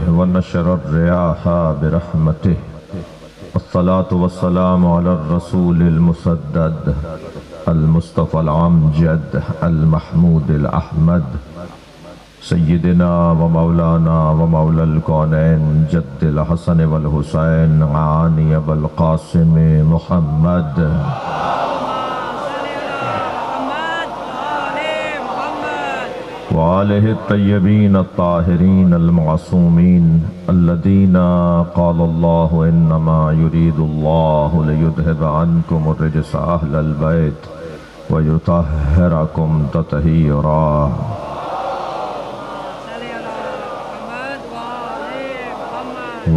ونشر الرياح برحمته والصلاة والسلام على الرسول المسدد المصطفى العمجد المحمود الأحمد سيدنا ومولانا ومولى الكونين جد الحسن والحسين عاني أبا القاسم محمد وآله الطيبين الطاهرين المعصومين الذين قال الله إنما يريد الله ليذهب عنكم الرجس أهل البيت ويطهركم تطهيرا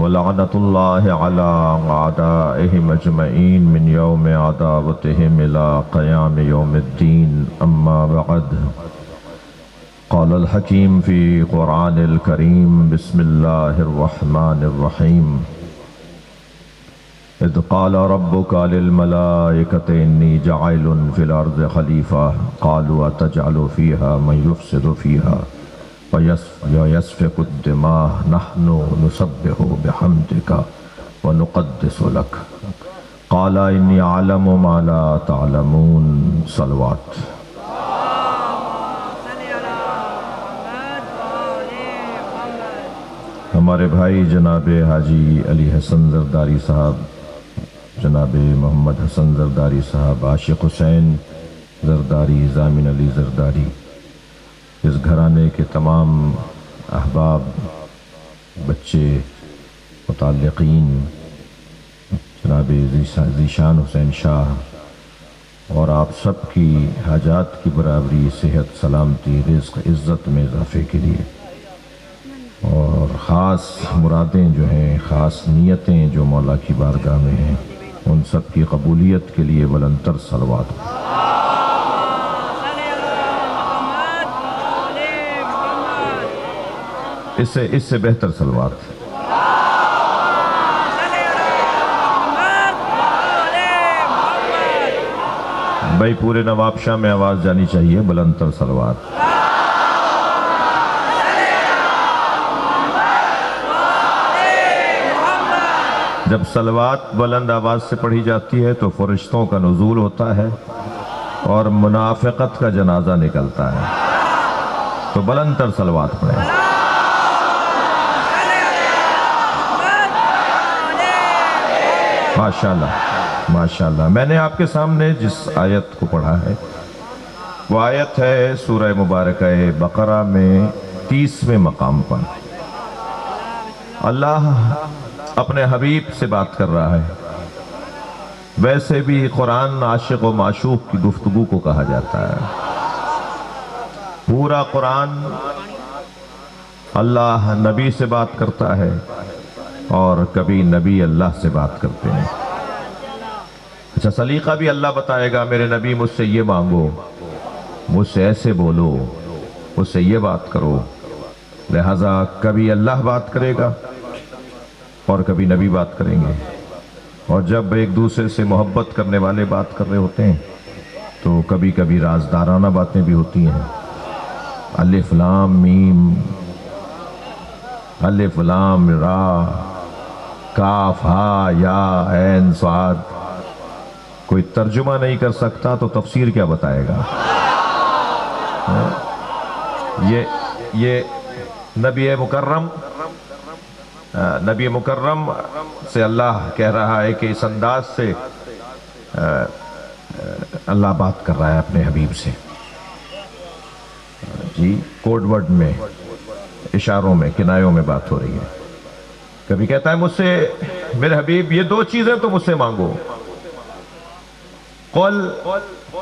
ولعنة الله على أعدائهم أجمعين من يوم عداوتهم إلى قيام يوم الدين أما بعد قال الحكيم في قرآن الكريم بسم الله الرحمن الرحيم إذ قال ربك للملائكة إني جاعل في الأرض خليفة قالوا أتجعل فيها من يفسد فيها ويسفك الدماء نحن نسبح بحمدك ونقدس لك قال إني أعلم ما لا تعلمون صلوات ہمارے بھائی جناب حاجی علی حسن زرداری صاحب، جناب محمد حسن زرداری صاحب، عاشق حسین زرداری، ضامن علی زرداری، اس گھرانے کے تمام احباب، بچے، متعلقین، جناب ذیشان حسین شاہ اور آپ سب کی حاجات کی برابری، صحت، سلامتی، رزق، عزت میں اضافے کے لیے اور خاص مرادیں جو ہیں، خاص نیتیں جو مولا کی بارگاہ میں ہیں، ان سب کی قبولیت کے لیے بلندتر صلوات اس سے بہتر صلوات بھائی پورے نواب شاہ میں آواز جانی چاہیے، بلندتر صلوات جب صلوات بلند آواز سے پڑھی جاتی ہے تو فرشتوں کا نزول ہوتا ہے اور منافقت کا جنازہ نکلتا ہے، تو بلند تر صلوات پڑھیں۔ ماشاءاللہ ماشاءاللہ۔ میں نے آپ کے سامنے جس آیت کو پڑھا ہے وہ آیت ہے سورہ مبارکہ بقرہ میں 30ویں مقام پر۔ اللہ اپنے حبیب سے بات کر رہا ہے۔ ویسے بھی قرآن عاشق و معشوق کی گفتگو کو کہا جاتا ہے۔ پورا قرآن اللہ نبی سے بات کرتا ہے اور کبھی نبی اللہ سے بات کرتے ہیں۔ اچھا، سلیقہ بھی اللہ بتائے گا، میرے نبی مجھ سے یہ مانگو، مجھ سے ایسے بولو، مجھ سے یہ بات کرو۔ لہذا کبھی اللہ بات کرے گا اور کبھی نبی بات کریں گے، اور جب ایک دوسرے سے محبت کرنے والے بات کر رہے ہوتے ہیں تو کبھی کبھی رازدارانہ باتیں بھی ہوتی ہیں۔ الف لام میم، الف لام را، کاف ہا یا عین صاد، کوئی ترجمہ نہیں کر سکتا تو تفسیر کیا بتائے گا؟ یہ نبی مکرم سے اللہ کہہ رہا ہے کہ اس انداز سے اللہ بات کر رہا ہے اپنے حبیب سے، جی کوڈ ورڈ میں، اشاروں میں، کنایوں میں بات ہو رہی ہے۔ کبھی کہتا ہے مجھ سے میرے حبیب یہ دو چیزیں تو مجھ سے مانگو، قل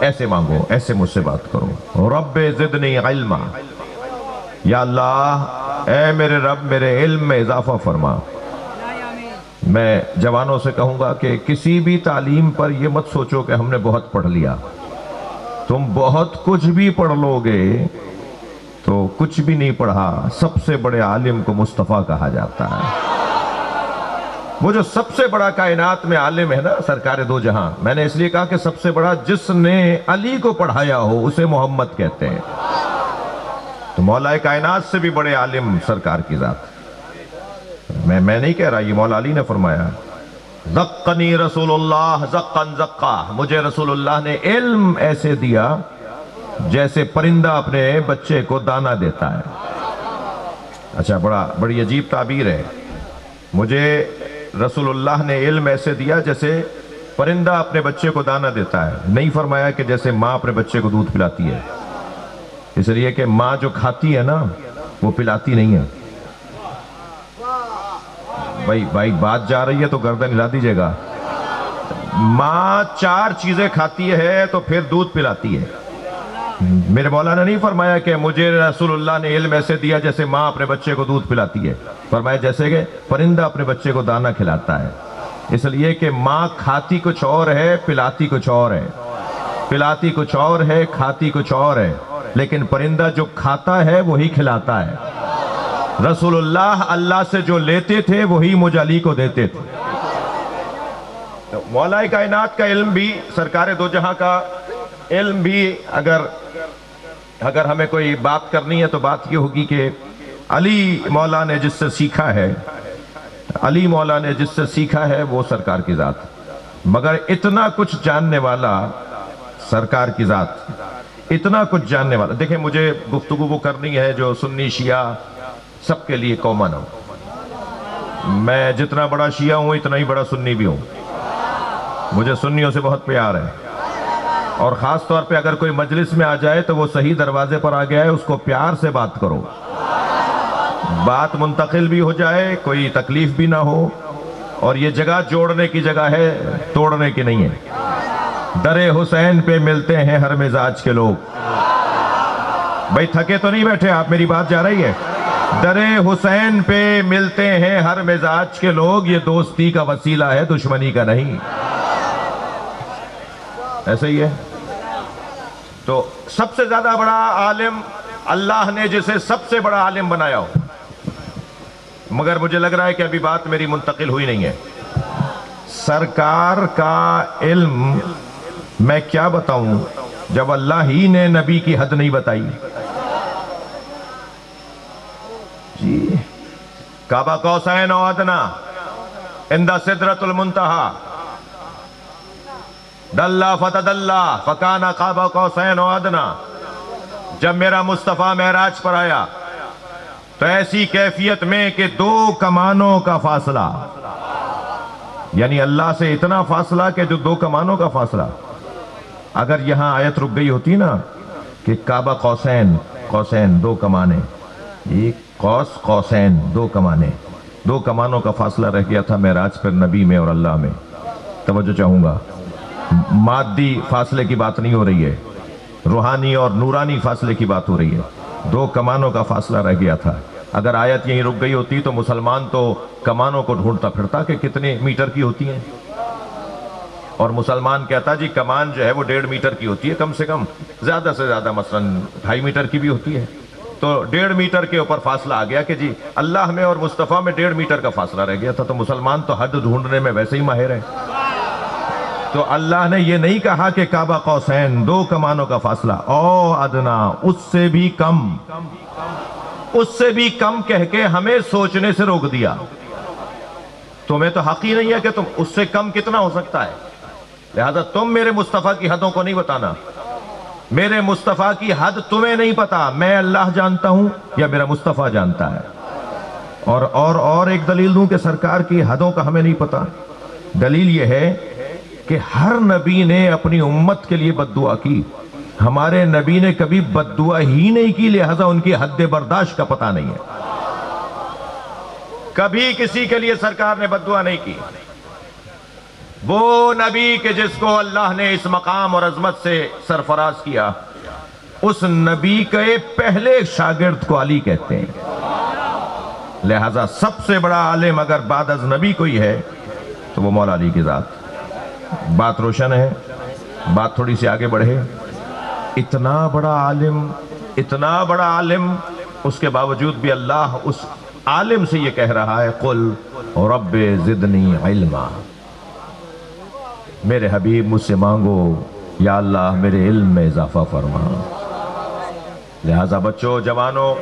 ایسے مانگو، ایسے مجھ سے بات کرو، رب زدنی علما، یا اللہ اے میرے رب میرے علم میں اضافہ فرما۔ میں جوانوں سے کہوں گا کہ کسی بھی تعلیم پر یہ مت سوچو کہ ہم نے بہت پڑھ لیا، تم بہت کچھ بھی پڑھ لو گے تو کچھ بھی نہیں پڑھا۔ سب سے بڑے عالم کو مصطفیٰ کہا جاتا ہے۔ وہ جو سب سے بڑا کائنات میں عالم ہے نا، سرکار دو جہاں، میں نے اس لیے کہا کہ سب سے بڑا جس نے علی کو پڑھایا ہو اسے محمد کہتے ہیں۔ تو مولا کائنات سے بھی بڑے عالم سرکار کی ذات۔ میں نہیں کہہ رہا، یہ مولا علی نے فرمایا، زقنی رسول اللہ زقن زقا، مجھے رسول اللہ نے علم ایسے دیا جیسے پرندہ اپنے بچے کو دانہ دیتا ہے۔ اچھا، بڑی عجیب تعبیر ہے، مجھے رسول اللہ نے علم ایسے دیا جیسے پرندہ اپنے بچے کو دانہ دیتا ہے، نہیں فرمایا کہ جیسے ماں اپنے بچے کو دودھ پلاتی ہے، اس لیے کہ ماں جو کھاتی ہے نا وہ پلاتی نہیں ہے۔ بھائی بات جا رہی ہے تو گردن ہلا دیجئے گا۔ ماں 4 چیزیں کھاتی ہے تو پھر دودھ پلاتی ہے۔ میرے مولا نے نہیں فرمایا کہ مجھے رسول اللہ نے علم ایسے دیا جیسے ماں اپنے بچے کو دودھ پلاتی ہے، فرمایا جیسے کہ پرندہ اپنے بچے کو دانہ کھلاتا ہے، اس لیے کہ ماں کھاتی کچھ اور ہے، پلاتی کچھ اور ہے، پلاتی کچھ اور ہے، کھاتی کچھ اور ہے، لیکن پرندہ جو کھاتا ہے وہی کھلاتا ہے۔ رسول اللہ سے جو لیتے تھے وہی مجھ علی کو دیتے تھے۔ مولا کائنات کا علم بھی، سرکار دو جہاں کا علم بھی، اگر ہمیں کوئی بات کرنی ہے تو بات یہ ہوگی کہ علی مولا نے جس سے سیکھا ہے، علی مولا نے جس سے سیکھا ہے وہ سرکار کی ذات، مگر اتنا کچھ جاننے والا سرکار کی ذات، اتنا کچھ جاننے والا۔ دیکھیں، مجھے گفتگو وہ کرنی ہے جو سنی شیعہ سب کے لیے کامن ہو۔ میں جتنا بڑا شیعہ ہوں اتنا ہی بڑا سنی بھی ہوں، مجھے سنیوں سے بہت پیار ہے، اور خاص طور پہ اگر کوئی مجلس میں آ جائے تو وہ صحیح دروازے پر آ گیا ہے، اس کو پیار سے بات کرو، بات منتقل بھی ہو جائے، کوئی تکلیف بھی نہ ہو، اور یہ جگہ جوڑنے کی جگہ ہے، توڑنے کی نہیں ہے۔ در حسین پہ ملتے ہیں ہر مزاج کے لوگ۔ بھائی تھکے تو نہیں بیٹھے آپ، میری بات جا رہی ہے؟ در حسین پہ ملتے ہیں ہر مزاج کے لوگ، یہ دوستی کا وسیلہ ہے، دشمنی کا نہیں۔ ایسے ہی ہے۔ تو سب سے زیادہ بڑا عالم اللہ نے جسے سب سے بڑا عالم بنایا ہو، مگر مجھے لگ رہا ہے کہ ابھی بات میری منتقل ہوئی نہیں ہے۔ سرکار کا علم میں کیا بتاؤں جب اللہ ہی نے نبی کی حد نہیں بتائی؟ جی، کعبہ قوسین و ادنا عند سدرۃ المنتہا، دلہ فتدلہ فکان قعبہ قوسین و ادنا۔ جب میرا مصطفیٰ معراج پر آیا تو ایسی کیفیت میں کہ 2 کمانوں کا فاصلہ، یعنی اللہ سے اتنا فاصلہ کہ جو 2 کمانوں کا فاصلہ۔ اگر یہاں آیت رک گئی ہوتی نا کہ کعبہ قوسین، قوسین 2 کمانے، ایک قوس قوسین 2 کمانے، 2 کمانوں کا فاصلہ رہ گیا تھا معراج پر نبی میں اور اللہ میں۔ توجہ چاہوں گا، مادی فاصلے کی بات نہیں ہو رہی ہے، روحانی اور نورانی فاصلے کی بات ہو رہی ہے۔ 2 کمانوں کا فاصلہ رہ گیا تھا۔ اگر آیت یہیں رک گئی ہوتی تو مسلمان تو کمانوں کو ڈھونڈتا پھرتا کہ کتنے میٹر کی ہوتی ہیں، اور مسلمان کہتا جی کمان جو ہے وہ 1.5 میٹر کی ہوتی ہے کم سے کم، زیادہ سے زیادہ مثلاً 2.5 میٹر کی بھی ہوتی ہے۔ تو 1.5 میٹر کے اوپر فاصلہ آ گیا کہ جی اللہ میں اور مصطفیٰ میں 1.5 میٹر کا فاصلہ رہ گیا تھا، تو مسلمان تو حد ڈھونڈنے میں ویسے ہی ماہر ہے۔ تو اللہ نے یہ نہیں کہا کہ کعبہ قوسین 2 کمانوں کا فاصلہ، او ادنا، اس سے بھی کم، اس سے بھی کم کہہ کے ہمیں سوچنے سے روک دیا۔ تمہیں تو حق ہی نہیں ہے کہ تم اس سے کم کتنا ہو سکتا ہے، لہذا تم میرے مصطفیٰ کی حدوں کو نہیں بتانا۔ میرے مصطفیٰ کی حد تمہیں نہیں پتا، میں اللہ جانتا ہوں یا میرا مصطفیٰ جانتا ہے۔ اور ایک دلیل دوں کہ سرکار کی حدوں کا ہمیں نہیں پتا۔ دلیل یہ ہے کہ ہر نبی نے اپنی امت کے لیے بد دعا کی، ہمارے نبی نے کبھی بد دعا ہی نہیں کی، لہذا ان کی حد برداشت کا پتہ نہیں ہے۔ کبھی کسی کے لیے سرکار نے بد دعا نہیں کی۔ وہ نبی کہ جس کو اللہ نے اس مقام اور عظمت سے سرفراز کیا، اس نبی کے پہلے شاگرد کو علی کہتے ہیں۔ لہذا سب سے بڑا عالم اگر بعد از نبی کوئی ہے تو وہ مولا علی کی ذات۔ بات روشن ہے، بات تھوڑی سی آگے بڑھے۔ اتنا بڑا عالم، اس کے باوجود بھی اللہ اس عالم سے یہ کہہ رہا ہے قل رب زدنی علما، میرے حبیب مجھ سے مانگو یا اللہ میرے علم میں اضافہ فرما۔ لہذا بچوں، جوانوں،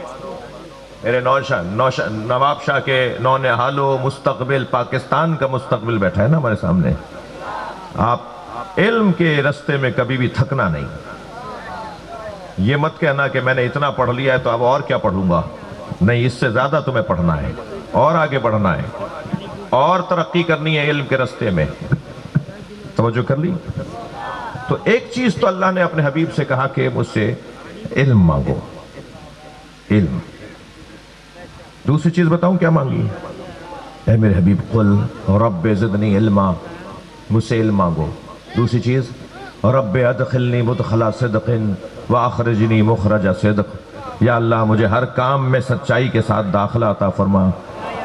میرے نواب شاہ کے نونہالو مستقبل، پاکستان کا مستقبل بیٹھا ہے نا ہمارے سامنے. آپ علم کے رستے میں کبھی بھی تھکنا نہیں. یہ مت کہنا کہ میں نے اتنا پڑھ لیا ہے تو اب اور کیا پڑھوں گا. نہیں، اس سے زیادہ تمہیں پڑھنا ہے اور آگے بڑھنا ہے اور ترقی کرنی ہے علم کے رستے میں. توجہ کر لی؟ تو ایک چیز تو اللہ نے اپنے حبیب سے کہا کہ مجھ سے علم مانگو. علم. دوسری چیز بتاؤں کیا مانگی؟ اے میرے حبیب قل رب زدنی علما، مجھ سے علم مانگو. دوسری چیز رب ادخلنی مدخلا صدق واخرجنی مخرج صدق. یا اللہ مجھے ہر کام میں سچائی کے ساتھ داخلہ عطا فرما،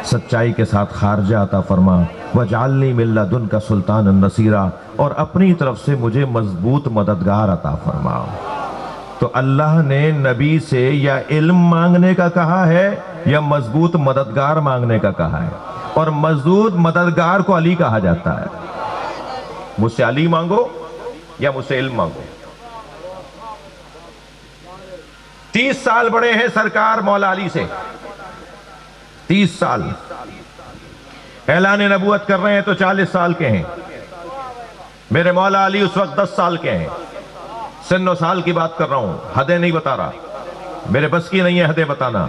سچائی کے ساتھ خارجہ عطا فرما. وجعلنی من لدنک سلطانا نصیرا، اور اپنی طرف سے مجھے مضبوط مددگار عطا فرما. تو اللہ نے نبی سے یا علم مانگنے کا کہا ہے یا مضبوط مددگار مانگنے کا کہا ہے. اور مضبوط مددگار کو علی کہا جاتا ہے. مجھ سے علی مانگو یا مجھ سے علم مانگو. 30 سال بڑے ہیں سرکار مولا علی سے. 30 سال اعلان نبوت کر رہے ہیں تو 40 سال کے ہیں. میرے مولا علی اس وقت 10 سال کے ہیں. سن و سال کی بات کر رہا ہوں، حدیں نہیں بتا رہا. میرے بس کی نہیں ہے حدیں بتانا.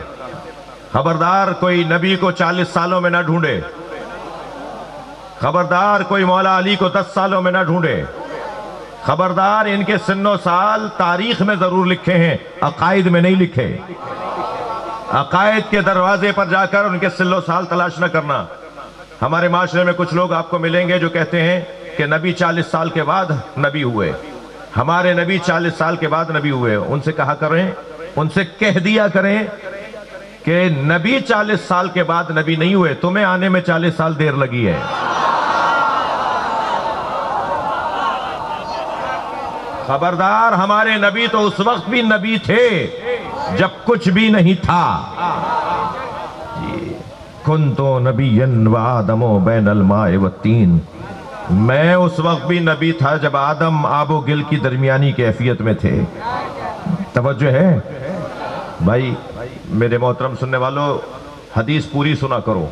خبردار کوئی نبی کو 40 سالوں میں نہ ڈھونڈے. خبردار کوئی مولا علی کو 10 سالوں میں نہ ڈھونڈے. خبردار ان کے سن و سال تاریخ میں ضرور لکھے ہیں، عقائد میں نہیں لکھے. عقائد کے دروازے پر جا کر ان کے سن و سال تلاش نہ کرنا. ہمارے معاشرے میں کچھ لوگ آپ کو ملیں گے جو کہتے ہیں کہ نبی 40 سال کے بعد نبی ہوئے. ہمارے نبی 40 سال کے بعد نبی ہوئے. ان سے کہا کریں، ان سے کہہ دیا کریں کہ نبی 40 سال کے بعد نبی نہیں ہوئے، تمہیں آنے میں 40 سال دیر لگی ہے. خبردار ہمارے نبی تو اس وقت بھی نبی تھے جب کچھ بھی نہیں تھا. کنتو نبیا وآدم بین الماء والتین، میں اس وقت بھی نبی تھا جب آدم آب و گل کی درمیانی کیفیت میں تھے. توجہ ہے بھائی؟ میرے محترم سننے والوں، حدیث پوری سنا کرو.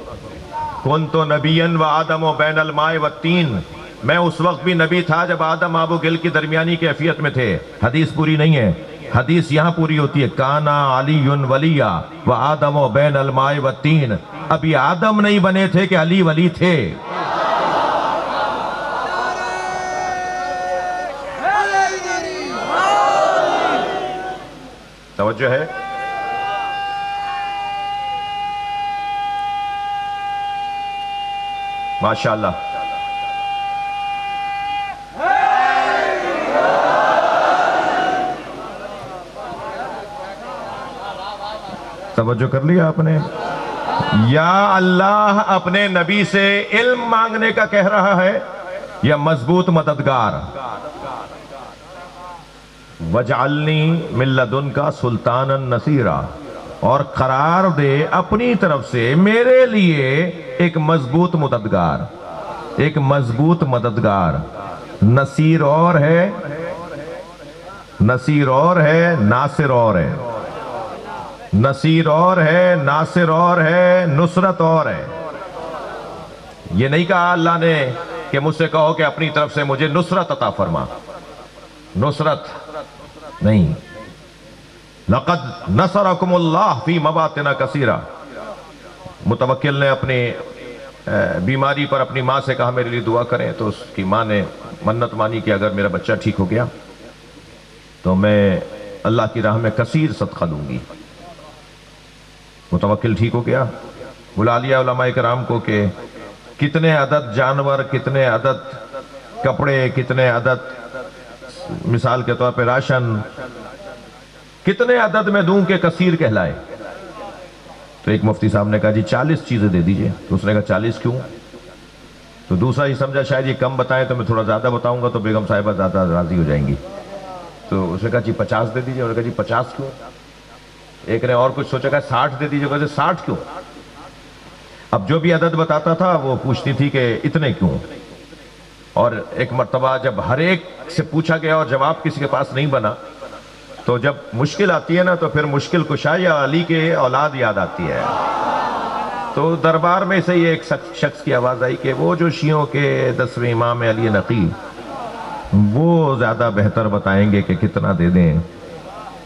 کنتو نبیا وآدم بین الماء والتین، میں اس وقت بھی نبی تھا جب آدم آب و گل کی درمیانی کیفیت میں تھے. حدیث پوری نہیں ہے. حدیث یہاں پوری ہوتی ہے کانا علی ولیہ وآدم بین الماء والتین. ابھی آدم نہیں بنے تھے کہ علی ولی تھے. توجہ ہے؟ ماشاءاللہ. توجہ کر لیا آپ نے؟ یا اللہ اپنے نبی سے علم مانگنے کا کہہ رہا ہے یا مضبوط مددگار. وَجْعَلْنِي مِن لَّدُنْكَ سُلْطَانًا نَصِيرًا، اور قرار دے اپنی طرف سے میرے لیے ایک مضبوط مددگار. ایک مضبوط مددگار. نصیر اور ہے، نصیر اور ہے، ناصر اور ہے. نصیر اور ہے، ناصر اور ہے، نصرت اور ہے. یہ نہیں کہا اللہ نے کہ مجھ سے کہو کہ اپنی طرف سے مجھے نصرت عطا فرما. نصرت نہیں. لقد نصرکم اللہ فی مواطن کثیرہ. متوکل نے اپنی بیماری پر اپنی ماں سے کہا میرے لیے دعا کریں، تو اس کی ماں نے منت مانی کہ اگر میرا بچہ ٹھیک ہو گیا تو میں اللہ کی راہ میں کثیر صدقہ دوں گی. متوکل ٹھیک ہو گیا. بلا لیا علماء کرام کو کہ کتنے عدد جانور، کتنے عدد کپڑے، کتنے عدد مثال کے طور پہ راشن، کتنے عدد میں دوں کہ کثیر کہلائے. تو ایک مفتی صاحب نے کہا جی 40 چیزیں دے دیجئے. تو اس نے کہا 40 کیوں؟ تو دوسرا ہی سمجھا شاید یہ کم بتائیں تو میں تھوڑا زیادہ بتاؤں گا تو بیگم صاحبہ زیادہ راضی ہو جائیں گی. تو اس نے کہا جی 50 دے دیجئے. انہوں نے کہا جی 50 کیوں؟ ایک نے اور کچھ سوچا کہ 60 دے دیجئے. کہا 60 کیوں؟ اب جو بھی عدد بتاتا تھا وہ پوچھتی تھی کہ اتنے کیوں. اور ایک مرتبہ جب ہر ایک سے پوچھا گیا اور جواب کسی کے پاس نہیں بنا تو جب مشکل آتی ہے نا تو پھر مشکل کشا یا علی کے اولاد یاد آتی ہے. تو دربار میں سے یہ ایک شخص کی آواز آئی کہ وہ جو شیعوں کے 10ویں امام علی نقی وہ زیادہ بہتر بتائیں گے کہ کتنا دے دیں.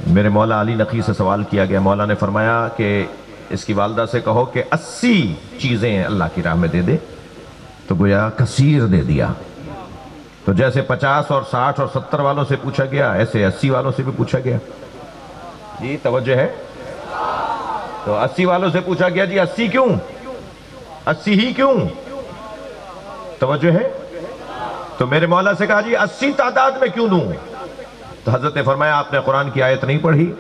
میرے مولا علی نقی سے سوال کیا گیا. مولا نے فرمایا کہ اس کی والدہ سے کہو کہ 80 چیزیں اللہ کی راہ میں دے دے. تو گویا کثیر دے دیا. تو جیسے 50 اور 60 اور 70 والوں سے پوچھا گیا ایسے 80 والوں سے بھی پوچھا گیا. جی توجہ ہے. تو 80 والوں سے پوچھا گیا جی 80 کیوں؟ 80 ہی کیوں؟ توجہ ہے. تو میرے مولا سے کہا جی 80 تعداد میں کیوں دوں؟ تو حضرت نے فرمایا آپ نے قرآن کی آیت نہیں پڑھی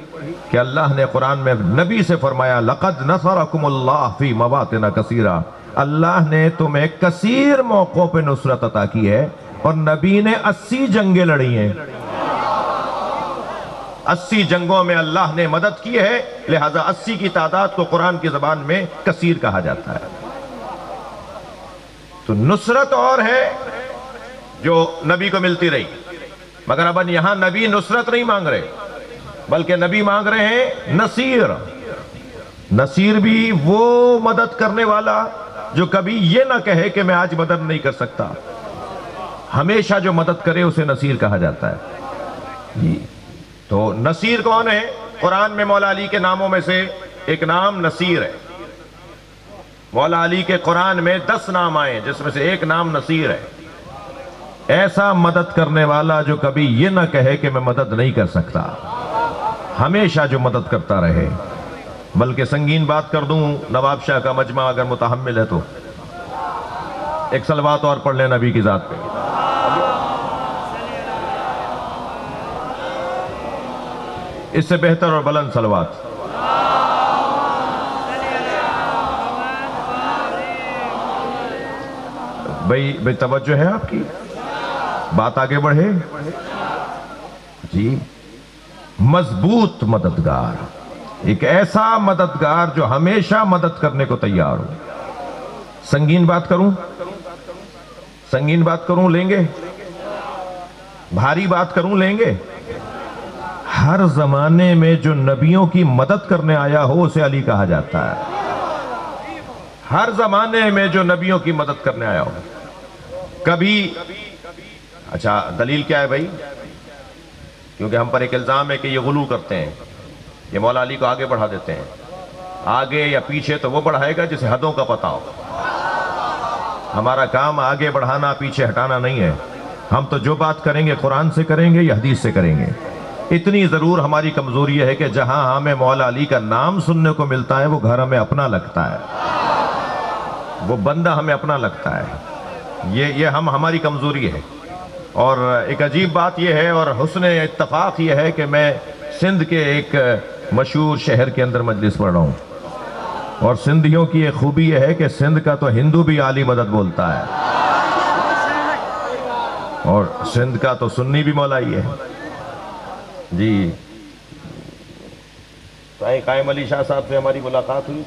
کہ اللہ نے قرآن میں نبی سے فرمایا لَقَدْ نَصَرَكُمُ اللَّهُ فِي مَوَاطِنَ كَثِيرًا. اللہ نے تمہیں کثیر موقعوں پہ نصرت عطا کی ہے اور نبی نے 80 جنگیں لڑی ہیں. 80 جنگوں میں اللہ نے مدد کی ہے. لہذا 80 کی تعداد کو قرآن کی زبان میں کثیر کہا جاتا ہے. تو نصرت اور ہے جو نبی کو ملتی رہی. مگر اب یہاں نبی نصرت نہیں مانگ رہے بلکہ نبی مانگ رہے ہیں نصیر. نصیر بھی وہ مدد کرنے والا جو کبھی یہ نہ کہے کہ میں آج مدد نہیں کر سکتا. ہمیشہ جو مدد کرے اسے نصیر کہا جاتا ہے. تو نصیر کون ہے؟ قرآن میں مولا علی کے ناموں میں سے ایک نام نصیر ہے. مولا علی کے قرآن میں 10 نام آئے جس میں سے ایک نام نصیر ہے. ایسا مدد کرنے والا جو کبھی یہ نہ کہے کہ میں مدد نہیں کر سکتا, ہمیشہ جو مدد کرتا رہے. بلکہ سنگین بات کر دوں, نواب شاہ کا مجمع اگر متحمل ہے تو ایک صلوات اور پڑھ لیں نبی کی ذات پہ. اس سے بہتر اور بلند صلوات. بھئی توجہ ہے آپ کی؟ بات آگے بڑھے جی. مضبوط مددگار, ایک ایسا مددگار جو ہمیشہ مدد کرنے کو تیار ہو. سنگین بات کروں, سنگین بات کروں لیں گے؟ بھاری بات کروں لیں گے؟ ہر زمانے میں جو نبیوں کی مدد کرنے آیا ہو اسے علی کہا جاتا ہے. ہر زمانے میں جو نبیوں کی مدد کرنے آیا ہو. کبھی اچھا دلیل کیا ہے بھائی؟ کیونکہ ہم پر ایک الزام ہے کہ یہ غلو کرتے ہیں, یہ مولا علی کو آگے بڑھا دیتے ہیں. آگے یا پیچھے تو وہ بڑھائے گا جسے حدوں کا پتہ ہو. ہمارا کام آگے بڑھانا پیچھے ہٹانا نہیں ہے. ہم تو جو بات کریں گے قرآن سے کریں گے یا حدیث سے کریں گے. اتنی ضرور ہماری کمزوری ہے کہ جہاں ہمیں مولا علی کا نام سننے کو ملتا ہے وہ گھر ہمیں اپنا لگتا ہے, وہ بندہ ہمیں اپنا لگتا ہے. یہ ہماری کمزوری ہے. اور ایک عجیب بات یہ ہے اور حسن اتفاق یہ ہے کہ میں سندھ کے ایک مشہور شہر کے اندر مجلس پڑھ رہا ہوں, اور سندھیوں کی ایک خوبی یہ ہے کہ سندھ کا تو ہندو بھی عالی مدد بولتا ہے اور سندھ کا تو سنی بھی مولائی ہے جی. قائم علی شاہ صاحب سے ہماری ملاقات ہوئی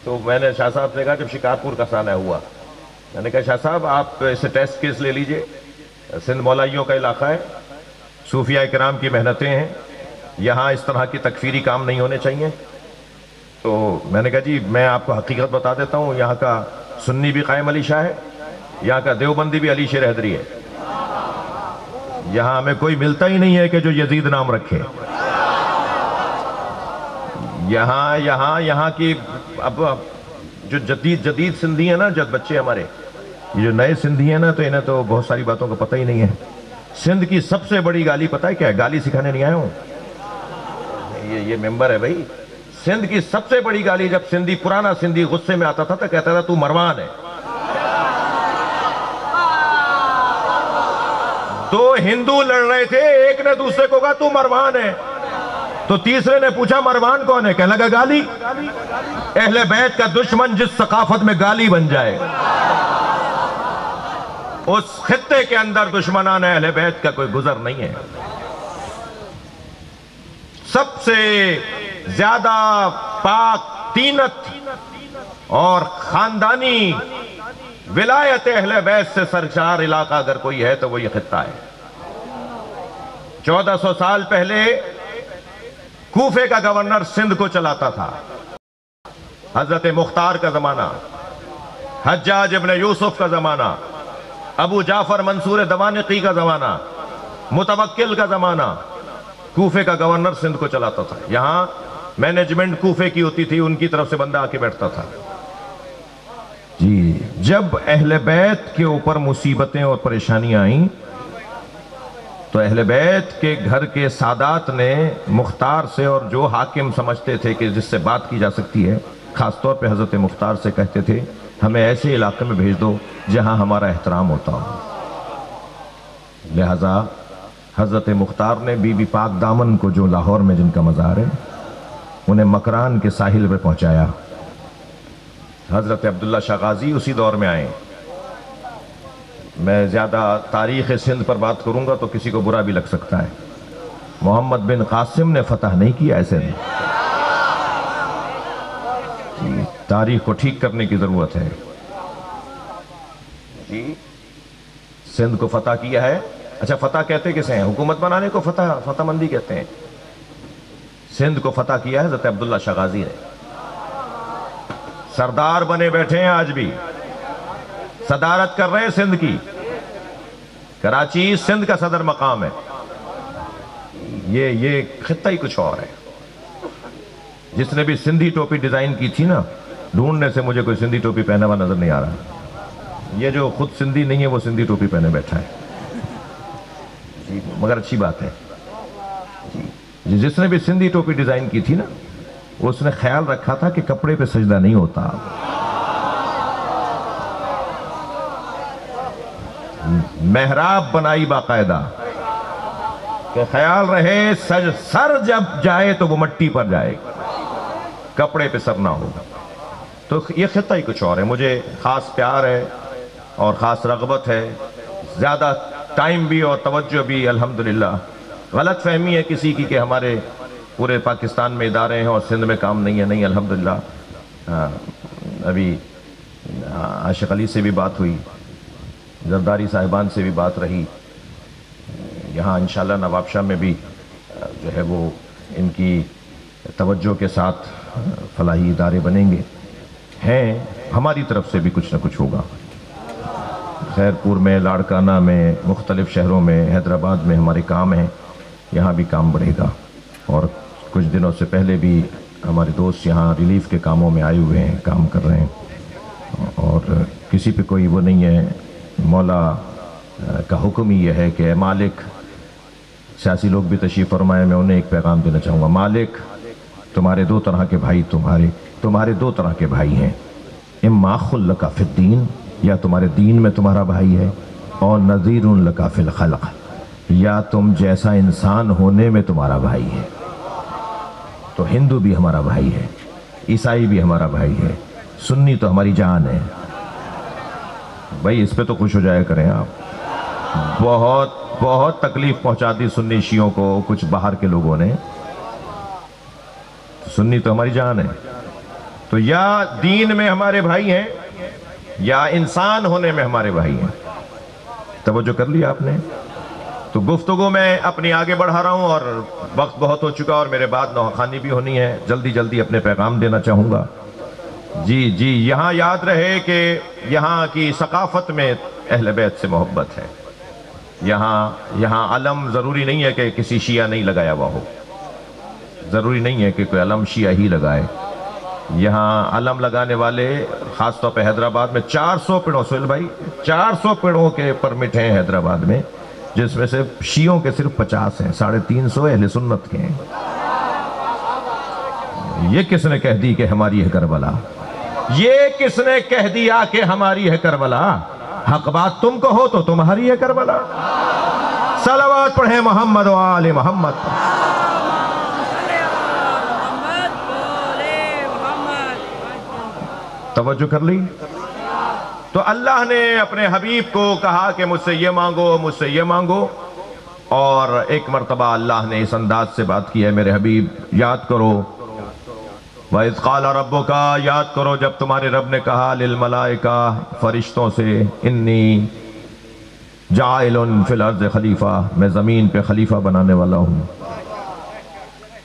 تو میں نے شاہ صاحب سے کہا, جب شکارپور کا سانحہ ہوا, میں نے کہا شاہ صاحب آپ اسے ٹیسٹ کیس لے لیجئے, سندھ مولائیوں کا علاقہ ہے, صوفیاء کرام کی محنتیں ہیں, یہاں اس طرح کی تکفیری کام نہیں ہونے چاہیے. تو میں نے کہا جی میں آپ کو حقیقت بتا دیتا ہوں, یہاں کا سنی بھی قائم علی شاہ ہے, یہاں کا دیوبندی بھی علی شیر حیدری ہے. یہاں ہمیں کوئی ملتا ہی نہیں ہے کہ جو یزید نام رکھے. یہاں کی اب جو جدید سندھی ہیں نا, جب بچے ہمارے یہ جو نئے سندھی ہیں نا, تو انہیں تو بہت ساری باتوں کا پتہ ہی نہیں ہے. سندھ کی سب سے بڑی گالی پتہ ہے کیا ہے؟ گالی سکھانے نہیں آیا ہوں, یہ ممبر ہے بھائی. سندھ کی سب سے بڑی گالی, جب سندھی پرانا سندھی غصے میں آتا تھا تو کہتا تھا تو مروان ہے. دو ہندو لڑ رہے تھے, ایک نے دوسرے کو کہا تو مروان ہے, تو تیسرے نے پوچھا مروان کون ہے؟ کہنے لگا گالی. اہل بیت کا دشمن جس ثقافت میں گالی بن جائے, اس خطے کے اندر دشمنان اہل بیت کا کوئی گزر نہیں ہے. سب سے زیادہ پاک تینت اور خاندانی ولایت اہل بیت سے سرشار علاقہ اگر کوئی ہے تو وہ یہ خطہ ہے. 1400 سال پہلے کوفے کا گورنر سندھ کو چلاتا تھا، حضرت مختار کا زمانہ، حجاج ابن یوسف کا زمانہ، ابو جعفر منصور دوانقی کا زمانہ، متوکل کا زمانہ، کوفے کا گورنر سندھ کو چلاتا تھا۔ یہاں مینجمنٹ کوفے کی ہوتی تھی، ان کی طرف سے بندہ آ کے بیٹھتا تھا۔ جی جب اہل بیت کے اوپر مصیبتیں اور پریشانیاں آئیں تو اہل بیت کے گھر کے سادات نے مختار سے، اور جو حاکم سمجھتے تھے کہ جس سے بات کی جا سکتی ہے، خاص طور پہ حضرت مختار سے کہتے تھے ہمیں ایسے علاقے میں بھیج دو جہاں ہمارا احترام ہوتا ہو۔ لہذا حضرت مختار نے بی بی پاک دامن کو، جو لاہور میں جن کا مزار ہے، انہیں مکران کے ساحل پہ پہنچایا۔ حضرت عبداللہ شاہ غازی اسی دور میں آئے۔ میں زیادہ تاریخ سندھ پر بات کروں گا تو کسی کو برا بھی لگ سکتا ہے۔ محمد بن قاسم نے فتح نہیں کیا ایسے نہیں، تاریخ کو ٹھیک کرنے کی ضرورت ہے۔ جی سندھ کو فتح کیا ہے، اچھا فتح کہتے کسے ہیں؟ حکومت بنانے کو فتح مندی کہتے ہیں۔ سندھ کو فتح کیا ہے حضرت عبداللہ شاہ غازی نے۔ سردار بنے بیٹھے ہیں، آج بھی صدارت کر رہے ہیں سندھ کی۔ کراچی سندھ کا صدر مقام ہے۔ یہ خطہ ہی کچھ اور ہے۔ جس نے بھی سندھی ٹوپی ڈیزائن کی تھی نا، ڈھونڈنے سے مجھے کوئی سندھی ٹوپی پہنا ہوا نظر نہیں آ رہا۔ یہ جو خود سندھی نہیں ہے وہ سندھی ٹوپی پہنے بیٹھا ہے جی، مگر اچھی بات ہے جی۔ جس نے بھی سندھی ٹوپی ڈیزائن کی تھی نا، اس نے خیال رکھا تھا کہ کپڑے پہ سجدہ نہیں ہوتا۔ محراب بنائی باقاعدہ کہ خیال رہے سر جب جائے تو وہ مٹی پر جائے، کپڑے پہ سر نہ ہوگا۔ تو یہ خطہ ہی کچھ اور ہے۔ مجھے خاص پیار ہے اور خاص رغبت ہے، زیادہ ٹائم بھی اور توجہ بھی الحمدللہ۔ غلط فہمی ہے کسی کی کہ ہمارے پورے پاکستان میں ادارے ہیں اور سندھ میں کام نہیں ہے، نہیں الحمدللہ۔ ابھی عاشق علی سے بھی بات ہوئی، زرداری صاحبان سے بھی بات رہی۔ یہاں انشاءاللہ نواب شاہ میں بھی جو ہے وہ ان کی توجہ کے ساتھ فلاحی ادارے بنیں گے ہیں، ہماری طرف سے بھی کچھ نہ کچھ ہوگا۔ خیرپور میں، لاڑکانہ میں، مختلف شہروں میں، حیدرآباد میں ہمارے کام ہیں، یہاں بھی کام بڑھے گا۔ اور کچھ دنوں سے پہلے بھی ہمارے دوست یہاں ریلیف کے کاموں میں آئے ہوئے ہیں، کام کر رہے ہیں، اور کسی پہ کوئی وہ نہیں ہے۔ مولا کا حکم ہی یہ ہے کہ اے مالک، سیاسی لوگ بھی تشریف فرمائے، میں انہیں ایک پیغام دینا چاہوں گا۔ مالک، تمہارے دو طرح کے بھائی، تمہارے دو طرح کے بھائی ہیں، اما خلق فی الدین، یا تمہارے دین میں تمہارا بھائی ہے، اور نذیر لک فی الخلق، یا تم جیسا انسان ہونے میں تمہارا بھائی ہے۔ تو ہندو بھی ہمارا بھائی ہے، عیسائی بھی ہمارا بھائی ہے، سنی تو ہماری جان ہے۔ بھائی اس پہ تو خوش ہو جایا کریں آپ۔ بہت تکلیف پہنچا دی سنی شیعوں کو کچھ باہر کے لوگوں نے۔ سنی تو ہماری جان ہے۔ تو یا دین میں ہمارے بھائی ہیں یا انسان ہونے میں ہمارے بھائی ہیں۔ توجہ کر لیا آپ نے؟ تو گفتگو میں اپنی آگے بڑھا رہا ہوں اور وقت بہت ہو چکا، اور میرے بعد نوحہ بھی ہونی ہے۔ جلدی اپنے پیغام دینا چاہوں گا۔ جی یہاں یاد رہے کہ یہاں کی ثقافت میں اہل بیت سے محبت ہے۔ یہاں علم ضروری نہیں ہے کہ کسی شیعہ نہیں لگایا ہوا ہو، ضروری نہیں ہے کہ کوئی علم شیعہ ہی لگائے۔ یہاں علم لگانے والے خاص طور پہ حیدرآباد میں 400 پیڑوں، سہیل بھائی 400 پیڑوں کے پرمٹ ہیں حیدرآباد میں، جس میں سے شیعوں کے صرف 50 ہیں، 350 اہل سنت کے ہیں۔ یہ کس نے کہہ دی کہ ہماری ہے کربلا؟ یہ کس نے کہہ دیا کہ ہماری ہے کربلا؟ حق بات تم کہو تو تمہاری ہے کربلا۔ صلوات پڑھیں محمد و آل محمد۔ توجہ کر لی؟ تو اللہ نے اپنے حبیب کو کہا کہ مجھ سے یہ مانگو، مجھ سے یہ مانگو، اور ایک مرتبہ اللہ نے اس انداز سے بات کی ہے، میرے حبیب یاد کرو، وَإِذْ قَالَ رَبُّكَ، یاد کرو جب تمہارے رب نے کہا لِلْمَلَائِكَةِ، فرشتوں سے، انی جَاعِلٌ فِي الْأَرْضِ خلیفہ، میں زمین پہ خلیفہ بنانے والا ہوں۔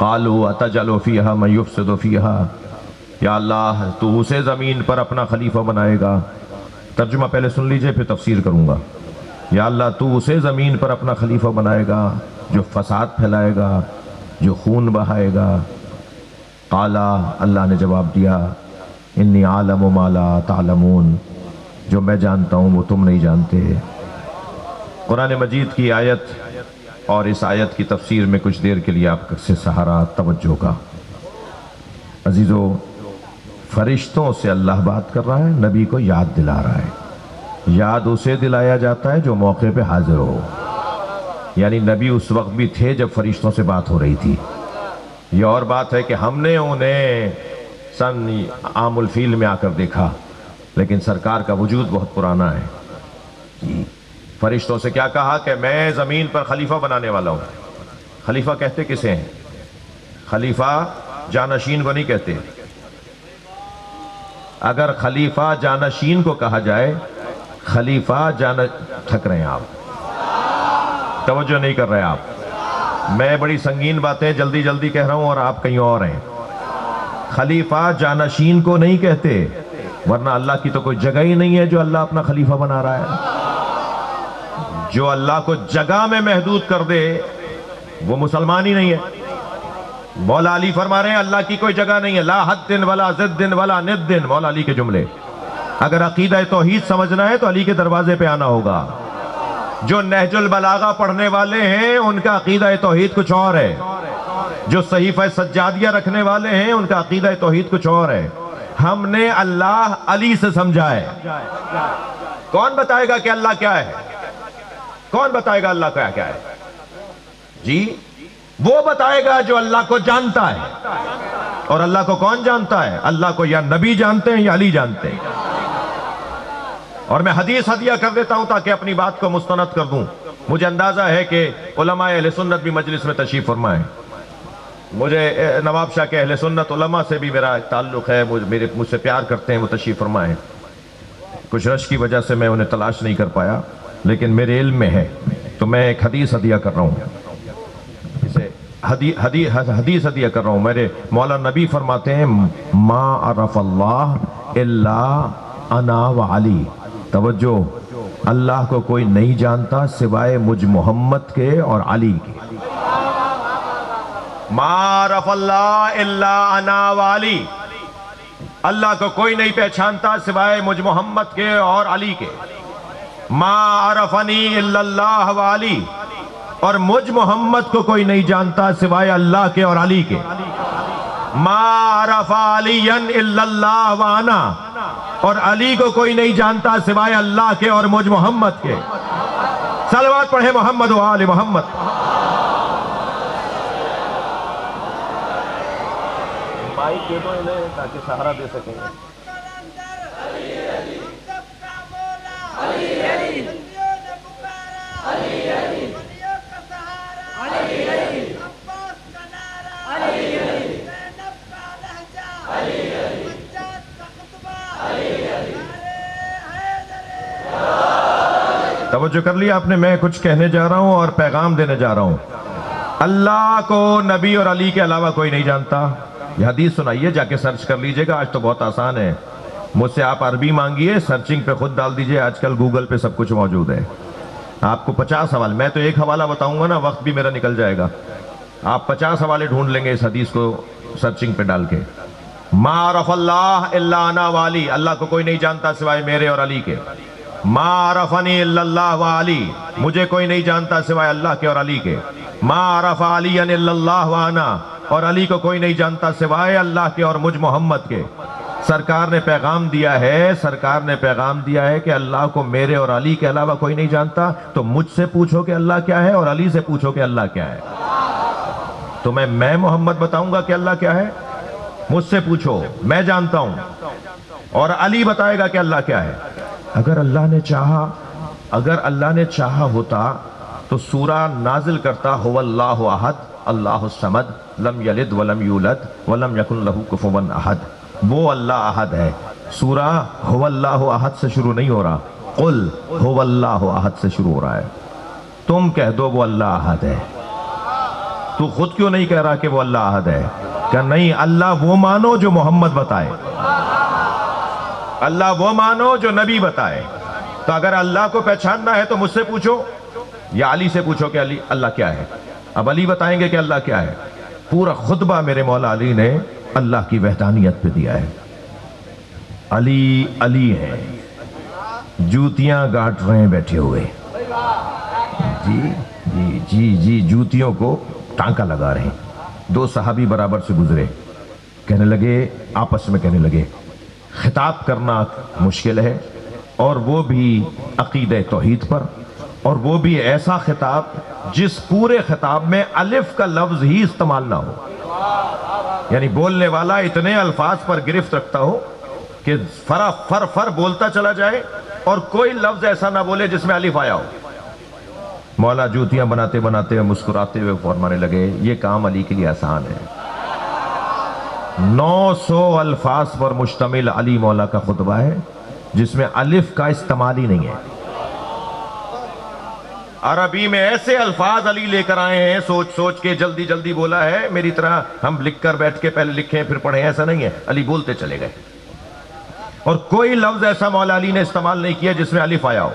قالوا اتجعل فیہا من یفسد فیہا، یا اللہ تو اسے زمین پر اپنا خلیفہ بنائے گا. ترجمہ پہلے سن لیجئے پھر تفسیر کروں گا. یا اللہ تو اسے زمین پر اپنا خلیفہ بنائے گا جو فساد پھیلائے گا، جو خون بہائے گا. قالا، اللہ نے جواب دیا، انی عالم ما لا تعلمون، جو میں جانتا ہوں وہ تم نہیں جانتے. قرآن مجید کی آیت اور اس آیت کی تفسیر میں کچھ دیر کے لیے آپ سے سہارا توجہ کا. عزیزو، فرشتوں سے اللہ بات کر رہا ہے، نبی کو یاد دلا رہا ہے. یاد اسے دلایا جاتا ہے جو موقع پہ حاضر ہو. یعنی نبی اس وقت بھی تھے جب فرشتوں سے بات ہو رہی تھی. یہ اور بات ہے کہ ہم نے انہیں سن عام الفیل میں آ کر دیکھا، لیکن سرکار کا وجود بہت پرانا ہے. فرشتوں سے کیا کہا کہ میں زمین پر خلیفہ بنانے والا ہوں. خلیفہ کہتے کسے ہیں؟ خلیفہ جانشین کو نہیں کہتے. اگر خلیفہ جانشین کو کہا جائے، خلیفہ تھک رہے ہیں آپ، توجہ نہیں کر رہے آپ. میں بڑی سنگین باتیں جلدی جلدی کہہ رہا ہوں اور آپ کہیں اور ہیں. خلیفہ جانشین کو نہیں کہتے، ورنہ اللہ کی تو کوئی جگہ ہی نہیں ہے جو اللہ اپنا خلیفہ بنا رہا ہے. جو اللہ کو جگہ میں محدود کر دے وہ مسلمان ہی نہیں ہے. مولا علی فرما رہے ہیں اللہ کی کوئی جگہ نہیں ہے. لا حد ولا ضد ولا ند، مولا علی کے جملے. اگر عقیدہ توحید سمجھنا ہے تو علی کے دروازے پہ آنا ہوگا. جو نہج البلاغہ پڑھنے والے ہیں ان کا عقیدہ توحید کچھ اور ہے. جو صحیفہ سجادیہ رکھنے والے ہیں ان کا عقیدہ توحید کچھ اور ہے. ہم نے اللہ علی سے سمجھا ہے. کون بتائے گا کہ اللہ کیا ہے؟ کون بتائے گا اللہ کیا ہے؟ جی وہ بتائے گا جو اللہ کو جانتا ہے. اور اللہ کو کون جانتا ہے؟ اللہ کو یا نبی جانتے ہیں یا علی جانتے ہیں. اور میں حدیث ہدیہ کر دیتا ہوں تاکہ اپنی بات کو مستند کر دوں. مجھے اندازہ ہے کہ علماء اہل سنت بھی مجلس میں تشریف فرمائیں. مجھے نواب شاہ کے اہل سنت علماء سے بھی میرا تعلق ہے، مجھ سے پیار کرتے ہیں، وہ تشریف فرمائیں. کچھ رش کی وجہ سے میں انہیں تلاش نہیں کر پایا، لیکن میرے علم میں ہے تو میں ایک حدیث ہدیہ کر رہا ہوں. حدیث ہدیہ کر رہا ہوں. میرے مولا نبی فرماتے ہیں ما عرف اللہ الا انا وعلی. توجہ، اللہ کو کوئی نہیں جانتا سوائے مجھ محمد کے اور علی کے. ما عرف اللہ الا انا وعلی، اللہ کو کوئی نہیں پہچانتا سوائے مجھ محمد کے اور علی کے. ما عرفنی الا اللہ وعلی، اور مجھ محمد کو کوئی نہیں جانتا سوائے اللہ کے اور علی کے. ما عرف علیا الا اللہ وانا، اور علی کو کوئی نہیں جانتا سوائے اللہ کے اور مجھ محمد کے. صلوات پڑھے محمد و آل محمد. مائک دے دو انہیں تاکہ سہارا دے سکیں. توجہ کر لیا آپ نے. میں کچھ کہنے جا رہا ہوں اور پیغام دینے جا رہا ہوں. اللہ کو نبی اور علی کے علاوہ کوئی نہیں جانتا. یہ حدیث سنائیے، جا کے سرچ کر لیجئے گا. آج تو بہت آسان ہے. مجھ سے آپ عربی مانگیے، سرچنگ پہ خود ڈال دیجئے. آج کل گوگل پہ سب کچھ موجود ہے. آپ کو 50 حوالے، میں تو ایک حوالہ بتاؤں گا نا، وقت بھی میرا نکل جائے گا. آپ 50 حوالے ڈھونڈ لیں گے اس حدیث کو سرچنگ پہ ڈال کے. ما عرف اللہ الا انا والی، اللہ کو کوئی نہیں جانتا سوائے میرے اور علی کے. ما عرفنی الا اللہ وعلی، مجھے کوئی نہیں جانتا سوائے اللہ کے اور علی کے. ما عرف علیا الا اللہ وانا، اور علی کو کوئی نہیں جانتا سوائے اللہ کے اور مجھ محمد کے. سرکار نے پیغام دیا ہے، سرکار نے پیغام دیا ہے کہ اللہ کو میرے اور علی کے علاوہ کوئی نہیں جانتا. تو مجھ سے پوچھو کہ اللہ کیا ہے اور علی سے پوچھو کہ اللہ کیا ہے. تو میں محمد بتاؤں گا کہ اللہ کیا ہے؟ مجھ سے پوچھو، میں جانتا ہوں. اور علی بتائے گا کہ اللہ کیا ہے. اگر اللہ نے چاہا ہوتا تو سورہ نازل کرتا هو اللہ احد اللہ الصمد لم یلد ولم یولد ولم یکن لہ کفوا احد. وہ اللہ احد ہے. سورہ هو اللہ احد سے شروع نہیں ہو رہا، قل هو اللہ احد سے شروع ہو رہا ہے. تم کہہ دو وہ اللہ احد ہے. تو خود کیوں نہیں کہہ رہا کہ وہ اللہ احد ہے؟ کہ نہیں، اللہ وہ مانو جو محمد بتائے، اللہ وہ مانو جو نبی بتائے۔ تو اگر اللہ کو پہچاننا ہے تو مجھ سے پوچھو یا علی سے پوچھو کہ علی اللہ کیا ہے۔ اب علی بتائیں گے کہ اللہ کیا ہے۔ پورا خطبہ میرے مولا علی نے اللہ کی وحدانیت پہ دیا ہے۔ علی علی ہے، جوتیاں گاٹ رہے ہیں بیٹھے ہوئے، جی جی جی جی جوتیوں کو ٹانکا لگا رہے ہیں۔ دو صحابی برابر سے گزرے، کہنے لگے، آپس میں کہنے لگے، خطاب کرنا مشکل ہے، اور وہ بھی عقیدہ توحید پر، اور وہ بھی ایسا خطاب جس پورے خطاب میں الف کا لفظ ہی استعمال نہ ہو، یعنی بولنے والا اتنے الفاظ پر گرفت رکھتا ہو کہ فر فر بولتا چلا جائے اور کوئی لفظ ایسا نہ بولے جس میں الف آیا ہو۔ مولا جوتیاں بناتے بناتے مسکراتے ہوئے فرمانے لگے، یہ کام علی کے لیے آسان ہے۔ 900 الفاظ پر مشتمل علی مولا کا خطبہ ہے جس میں الف کا استعمال ہی نہیں ہے۔ عربی میں ایسے الفاظ علی لے کر آئے ہیں، سوچ سوچ کے جلدی جلدی بولا ہے، میری طرح ہم لکھ کر بیٹھ کے پہلے لکھیں پھر پڑھیں، ایسا نہیں ہے، علی بولتے چلے گئے۔ اور کوئی لفظ ایسا مولا علی نے استعمال نہیں کیا جس میں الف آیا ہو۔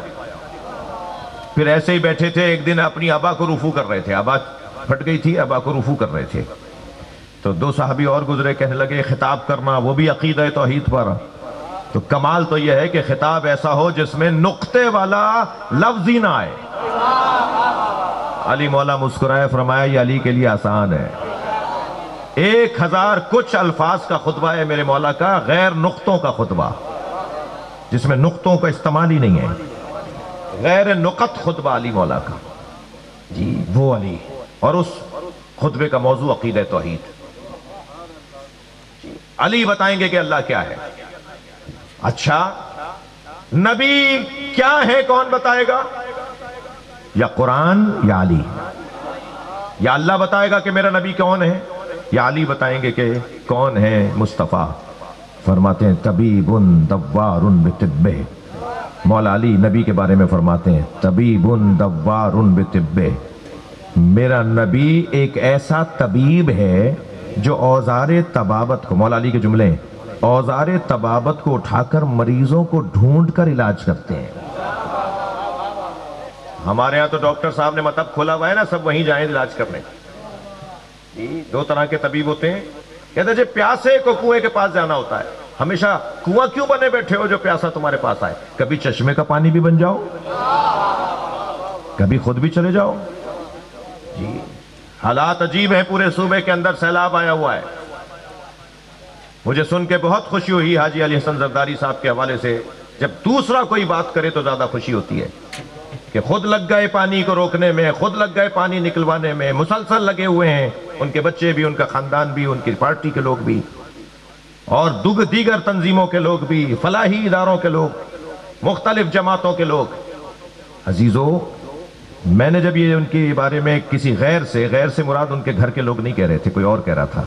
پھر ایسے ہی بیٹھے تھے، ایک دن اپنی ابا کو رفو کر رہے تھے، ابا پھٹ گئی تھی، ابا کو رفو کر رہے تھے، تو دو صحابی اور گزرے، کہنے لگے خطاب کرنا وہ بھی عقیدہ توحید پر، تو کمال تو یہ ہے کہ خطاب ایسا ہو جس میں نقطے والا لفظ ہی نہ آئے۔ علی مولا مسکرائے، فرمایا یہ علی کے لیے آسان ہے۔ 1000 کچھ الفاظ کا خطبہ ہے میرے مولا کا، غیر نقطوں کا خطبہ، جس میں نقطوں کا استعمال ہی نہیں ہے، غیر نقط خطبہ علی مولا کا، جی وہ علی، اور اس خطبے کا موضوع عقیدہ توحید۔ علی بتائیں گے کہ اللہ کیا ہے۔ اچھا نبی کیا ہے کون بتائے گا؟ یا قرآن یا علی؟ یا اللہ بتائے گا کہ میرا نبی کون ہے، یا علی بتائیں گے کہ کون ہے مصطفیٰ؟ فرماتے ہیں طبیب دوار بطبہ، مولا علی نبی کے بارے میں فرماتے ہیں طبیب دوار بطبہ، میرا نبی ایک ایسا طبیب ہے جو اوزار طبابت کو، مولا علی کے جملے، اوزار طبابت کو اٹھا کر مریضوں کو ڈھونڈ کر علاج کرتے ہیں۔ ہمارے ہاں تو ڈاکٹر صاحب نے مطلب کھولا ہوا ہے نا، سب وہیں جائیں علاج کرنے۔ 2 طرح کے طبیب ہوتے ہیں، کہتے ہیں جی پیاسے کو کنویں کے پاس جانا ہوتا ہے، ہمیشہ کنواں کیوں بنے بیٹھے ہو جو پیاسا تمہارے پاس آئے، کبھی چشمے کا پانی بھی بن جاؤ، کبھی خود بھی چلے جاؤ۔ جی حالات عجیب ہیں، پورے صوبے کے اندر سیلاب آیا ہوا ہے۔ مجھے سن کے بہت خوشی ہوئی حاجی علی حسن زرداری صاحب کے حوالے سے، جب دوسرا کوئی بات کرے تو زیادہ خوشی ہوتی ہے کہ خود لگ گئے پانی کو روکنے میں، خود لگ گئے پانی نکلوانے میں، مسلسل لگے ہوئے ہیں، ان کے بچے بھی، ان کا خاندان بھی، ان کی پارٹی کے لوگ بھی، اور دیگر تنظیموں کے لوگ بھی، فلاحی اداروں کے لوگ، مختلف جماعتوں کے لوگ۔ عزیزو، میں نے جب یہ ان کے بارے میں کسی غیر سے مراد ان کے گھر کے لوگ نہیں کہہ رہے تھے، کوئی اور کہہ رہا تھا،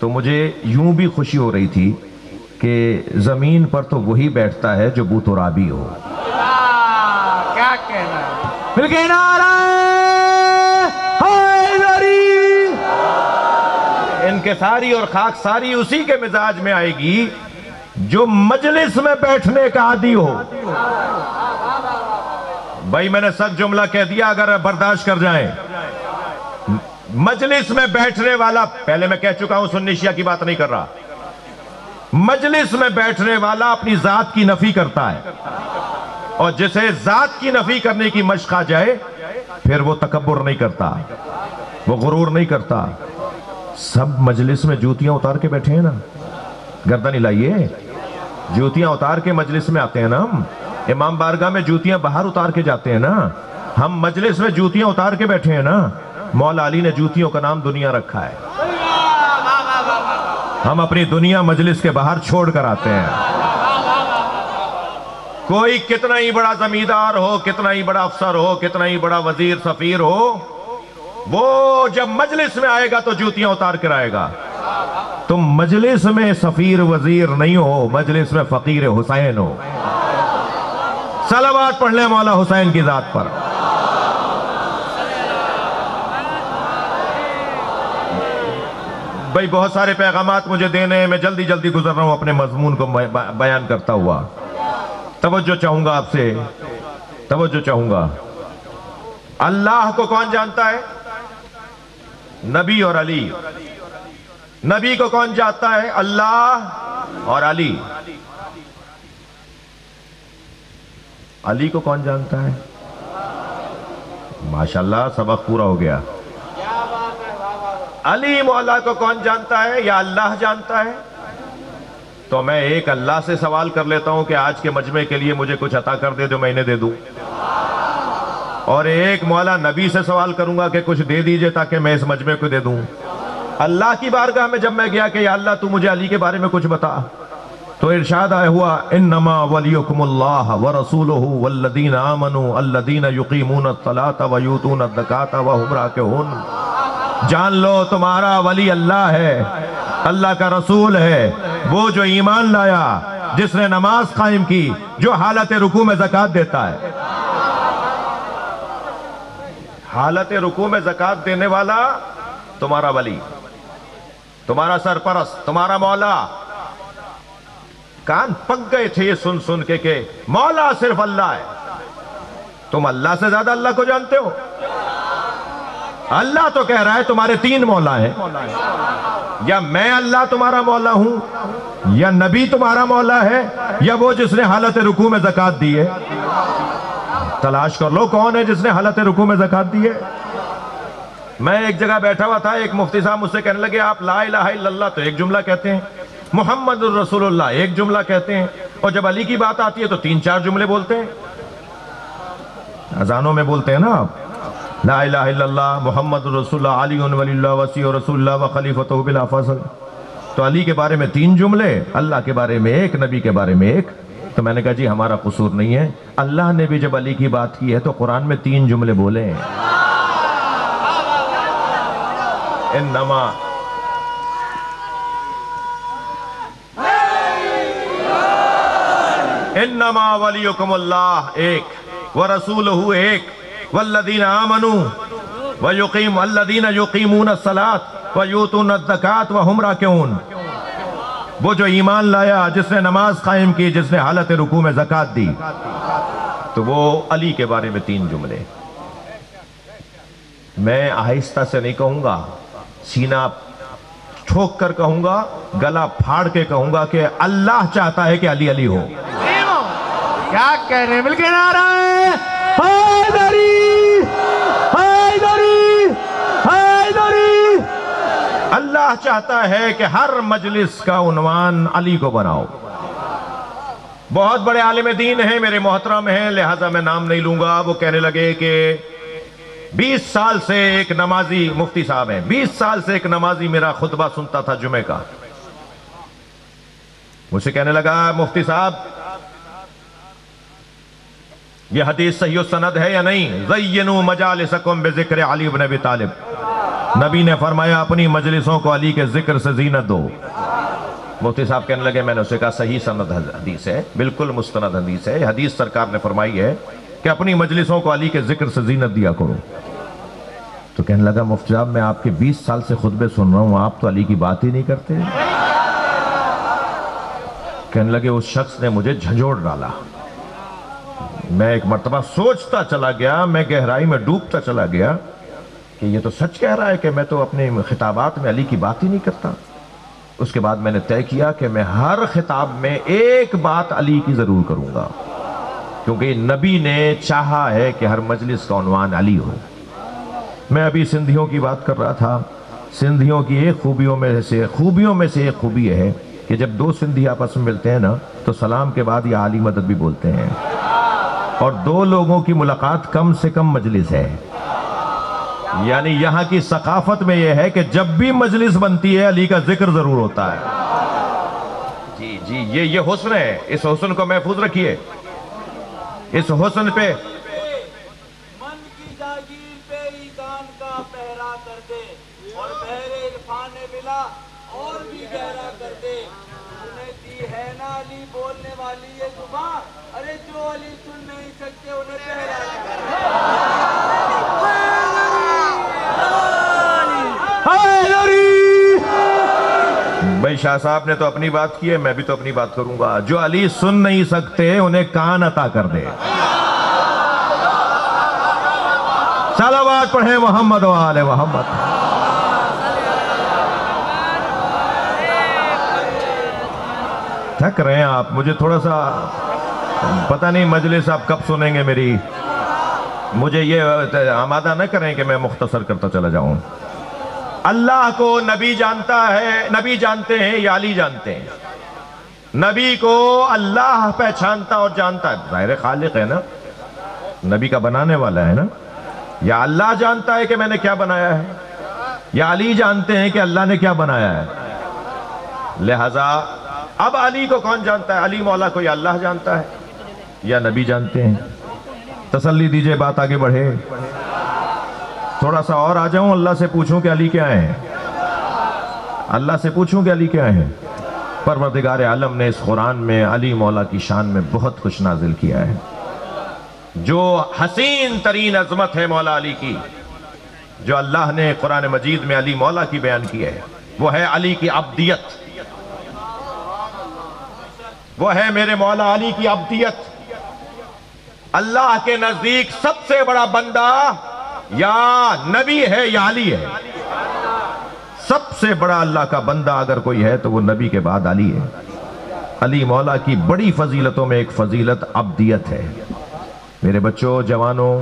تو مجھے یوں بھی خوشی ہو رہی تھی کہ زمین پر تو وہی بیٹھتا ہے جو بو ترابی ہو۔ کیا کہنا ہے؟ مل کے نعرہ حیدری، ان کے ساری اور خاک ساری اسی کے مزاج میں آئے گی جو مجلس میں بیٹھنے کا عادی ہو۔ بھائی میں نے سچ جملہ کہہ دیا، اگر برداشت کر جائیں، مجلس میں بیٹھنے والا، پہلے میں کہہ چکا ہوں سنی شیعہ کی بات نہیں کر رہا، مجلس میں بیٹھنے والا اپنی ذات کی نفی کرتا ہے، اور جسے ذات کی نفی کرنے کی مشق آ جائے پھر وہ تکبر نہیں کرتا، وہ غرور نہیں کرتا۔ سب مجلس میں جوتیاں اتار کے بیٹھے ہیں نا، گردن ہلائیے، جوتیاں اتار کے مجلس میں آتے ہیں نا، ہم امام بارگاہ میں جوتیاں باہر اتار کے جاتے ہیں نا، ہم مجلس میں جوتیاں اتار کے بیٹھے ہیں نا۔ مولا علی نے جوتیوں کا نام دنیا رکھا ہے، ہم اپنی دنیا مجلس کے باہر چھوڑ کر آتے ہیں۔ کوئی کتنا ہی بڑا زمیندار ہو، کتنا ہی بڑا افسر ہو، کتنا ہی بڑا وزیر سفیر ہو، وہ جب مجلس میں آئے گا تو جوتیاں اتار کر آئے گا۔ تم مجلس میں سفیر وزیر نہیں ہو، مجلس میں فقیر حسین ہو۔ صلوات پڑھ لیں مولا حسین کی ذات پر۔ بھائی بہت سارے پیغامات مجھے دینے ہیں، میں جلدی جلدی گزر رہا ہوں اپنے مضمون کو بیان کرتا ہوا۔ توجہ چاہوں گا آپ سے، توجہ چاہوں گا۔ اللہ کو کون جانتا ہے؟ نبی اور علی۔ نبی کو کون جانتا ہے؟ اللہ اور علی۔ علی کو کون جانتا ہے؟ ماشاءاللہ سبق پورا ہو گیا۔ علی مولا کو کون جانتا ہے یا اللہ جانتا ہے؟ تو میں ایک اللہ سے سوال کر لیتا ہوں کہ آج کے مجمع کے لیے مجھے کچھ عطا کر دے جو میں انہیں دے دوں، اور ایک مولا نبی سے سوال کروں گا کہ کچھ دے دیجئے تاکہ میں اس مجمع کو دے دوں۔ اللہ کی بارگاہ میں جب میں گیا کہ یا اللہ تو مجھے علی کے بارے میں کچھ بتا، تو ارشاد آیا ہوا انما ولیکم اللہ ورسولہ والذین آمنوا الذین یقیمون الصلاۃ ویؤتون الزکاۃ وہم راکعون۔ جان لو تمہارا ولی اللہ ہے، اللہ کا رسول ہے، وہ جو ایمان لایا، جس نے نماز قائم کی، جو حالت رکوع میں زکوٰۃ دیتا ہے۔ حالت رکوع میں زکوٰۃ دینے والا تمہارا ولی، تمہارا سرپرست، تمہارا مولا۔ کان پک گئے تھے یہ سن سن کے کہ مولا صرف اللہ ہے۔ تم اللہ سے زیادہ اللہ کو جانتے ہو؟ اللہ تو کہہ رہا ہے تمہارے تین مولا ہیں، یا میں اللہ تمہارا مولا ہوں، یا نبی تمہارا مولا ہے، یا وہ جس نے حالت رکوع میں زکوٰۃ دی ہے۔ تلاش کر لو کون ہے جس نے حالت رکوع میں زکوٰۃ دی ہے۔ میں ایک جگہ بیٹھا ہوا تھا، ایک مفتی صاحب مجھ سے کہنے لگے آپ لا الہ الا اللہ تو ایک جملہ کہتے ہیں، محمد الرسول اللہ ایک جملہ کہتے ہیں، اور جب علی کی بات آتی ہے تو 3-4 جملے بولتے ہیں۔ اذانوں میں بولتے ہیں نا آپ، لا الہ الا اللہ محمد الرسول اللہ علی ولی اللہ وسیع رسول اللہ وخلیفتہ بلا فصل۔ تو علی کے بارے میں 3 جملے، اللہ کے بارے میں ایک، نبی کے بارے میں ایک۔ تو میں نے کہا جی ہمارا قصور نہیں ہے، اللہ نے بھی جب علی کی بات کی ہے تو قرآن میں 3 جملے بولے ہیں۔ انما ولیکم اللہ ایک، ورسولہ ایک، والذین آمنوا الذین یقیمون الصلاۃ ویؤتون الزکاۃ وہم راکعون۔ وہ جو ایمان لایا، جس نے نماز قائم کی، جس نے حالت رکوع میں زکوٰۃ دی، تو وہ علی کے بارے میں 3 جملے۔ میں آہستہ سے نہیں کہوں گا، سینہ ٹھوک کر کہوں گا، گلا پھاڑ کے کہوں گا کہ اللہ چاہتا ہے کہ علی علی ہو۔ کیا کہہ رہے ہیں؟ مل کے نعرہ ہے حیدری حیدری حیدری۔ اللہ چاہتا ہے کہ ہر مجلس کا عنوان علی کو بناؤ۔ بہت بڑے عالم دین ہیں، میرے محترم ہیں، لہذا میں نام نہیں لوں گا۔ وہ کہنے لگے کہ 20 سال سے ایک نمازی، مفتی صاحب ہیں، 20 سال سے ایک نمازی میرا خطبہ سنتا تھا جمعہ کا۔ مجھ سے کہنے لگا مفتی صاحب یہ حدیث صحیح السند ہے یا نہیں؟ زینوا مجالسکم بذکر علی بن ابی طالب۔ نبی نے فرمایا اپنی مجلسوں کو علی کے ذکر سے زینت دو۔ مفتی صاحب کہنے لگے، میں نے اسے کہا صحیح سند حدیث ہے، بالکل مستند حدیث ہے، یہ حدیث سرکار نے فرمائی ہے کہ اپنی مجلسوں کو علی کے ذکر سے زینت دیا کرو۔ تو کہنے لگا مفتی صاحب میں آپ کے 20 سال سے خطبے سن رہا ہوں، آپ تو علی کی بات ہی نہیں کرتے۔ کہنے لگے اس شخص نے مجھے جھنجھوڑ ڈالا۔ میں ایک مرتبہ سوچتا چلا گیا، میں گہرائی میں ڈوبتا چلا گیا کہ یہ تو سچ کہہ رہا ہے کہ میں تو اپنے خطابات میں علی کی بات ہی نہیں کرتا۔ اس کے بعد میں نے طے کیا کہ میں ہر خطاب میں ایک بات علی کی ضرور کروں گا، کیونکہ نبی نے چاہا ہے کہ ہر مجلس کا عنوان علی ہو۔ میں ابھی سندھیوں کی بات کر رہا تھا، سندھیوں کی ایک خوبیوں میں سے ایک خوبی یہ ہے کہ جب 2 سندھی آپس میں ملتے ہیں نا تو سلام کے بعد یہ علی مدد بھی بولتے ہیں، اور 2 لوگوں کی ملاقات کم سے کم مجلس ہے۔ یعنی یہاں کی ثقافت میں یہ ہے کہ جب بھی مجلس بنتی ہے علی کا ذکر ضرور ہوتا ہے۔ جی یہ حسن ہے، اس حسن کو محفوظ رکھیے، اس حسن پہ من کی جاگیر پہ ایقان کا پہرا کر دے، اور بحر عرفان بلا اور بھی گہرا کر دے۔ انہیں دی ہے نا علی بولنے والی یہ زبان، ارے جو علی سن نہیں سکتے انہیں پہرا کر حیدری بھائی شاہ صاحب نے تو اپنی بات کی ہے، میں بھی تو اپنی بات کروں گا. جو علی سن نہیں سکتے انہیں کان عطا کر دے. صلوات پڑھیں محمد و آل محمد. تھک رہے ہیں آپ، مجھے تھوڑا سا پتہ نہیں مجلس آپ کب سنیں گے میری. مجھے یہ آمادہ نہ کریں کہ میں مختصر کرتا چلا جاؤں. اللہ کو نبی جانتا ہے، نبی جانتے ہیں یا علی جانتے ہیں؟ نبی کو اللہ پہچانتا اور جانتا ہے. ظاہر خالق ہے نا، نبی کا بنانے والا ہے نا. یا اللہ جانتا ہے کہ میں نے کیا بنایا ہے، یا علی جانتے ہیں کہ اللہ نے کیا بنایا ہے. لہذا اب علی کو کون جانتا ہے؟ علی مولا کو یا اللہ جانتا ہے یا نبی جانتے ہیں؟ تسلی دیجئے، بات آگے بڑھے. تھوڑا سا اور آ جاؤں، اللہ سے پوچھوں کہ علی کیا ہیں. اللہ سے پوچھوں کہ علی کیا ہیں. پروردگار عالم نے اس قرآن میں علی مولا کی شان میں بہت کچھ نازل کیا ہے. جو حسین ترین عظمت ہے مولا علی کی، جو اللہ نے قرآن مجید میں علی مولا کی بیان کی ہے، وہ ہے علی کی عبدیت. وہ ہے میرے مولا علی کی عبدیت. اللہ کے نزدیک سب سے بڑا بندہ یا نبی ہے یا علی ہے. سب سے بڑا اللہ کا بندہ اگر کوئی ہے تو وہ نبی کے بعد علی ہے. علی مولا کی بڑی فضیلتوں میں ایک فضیلت عبدیت ہے. میرے بچوں، جوانوں،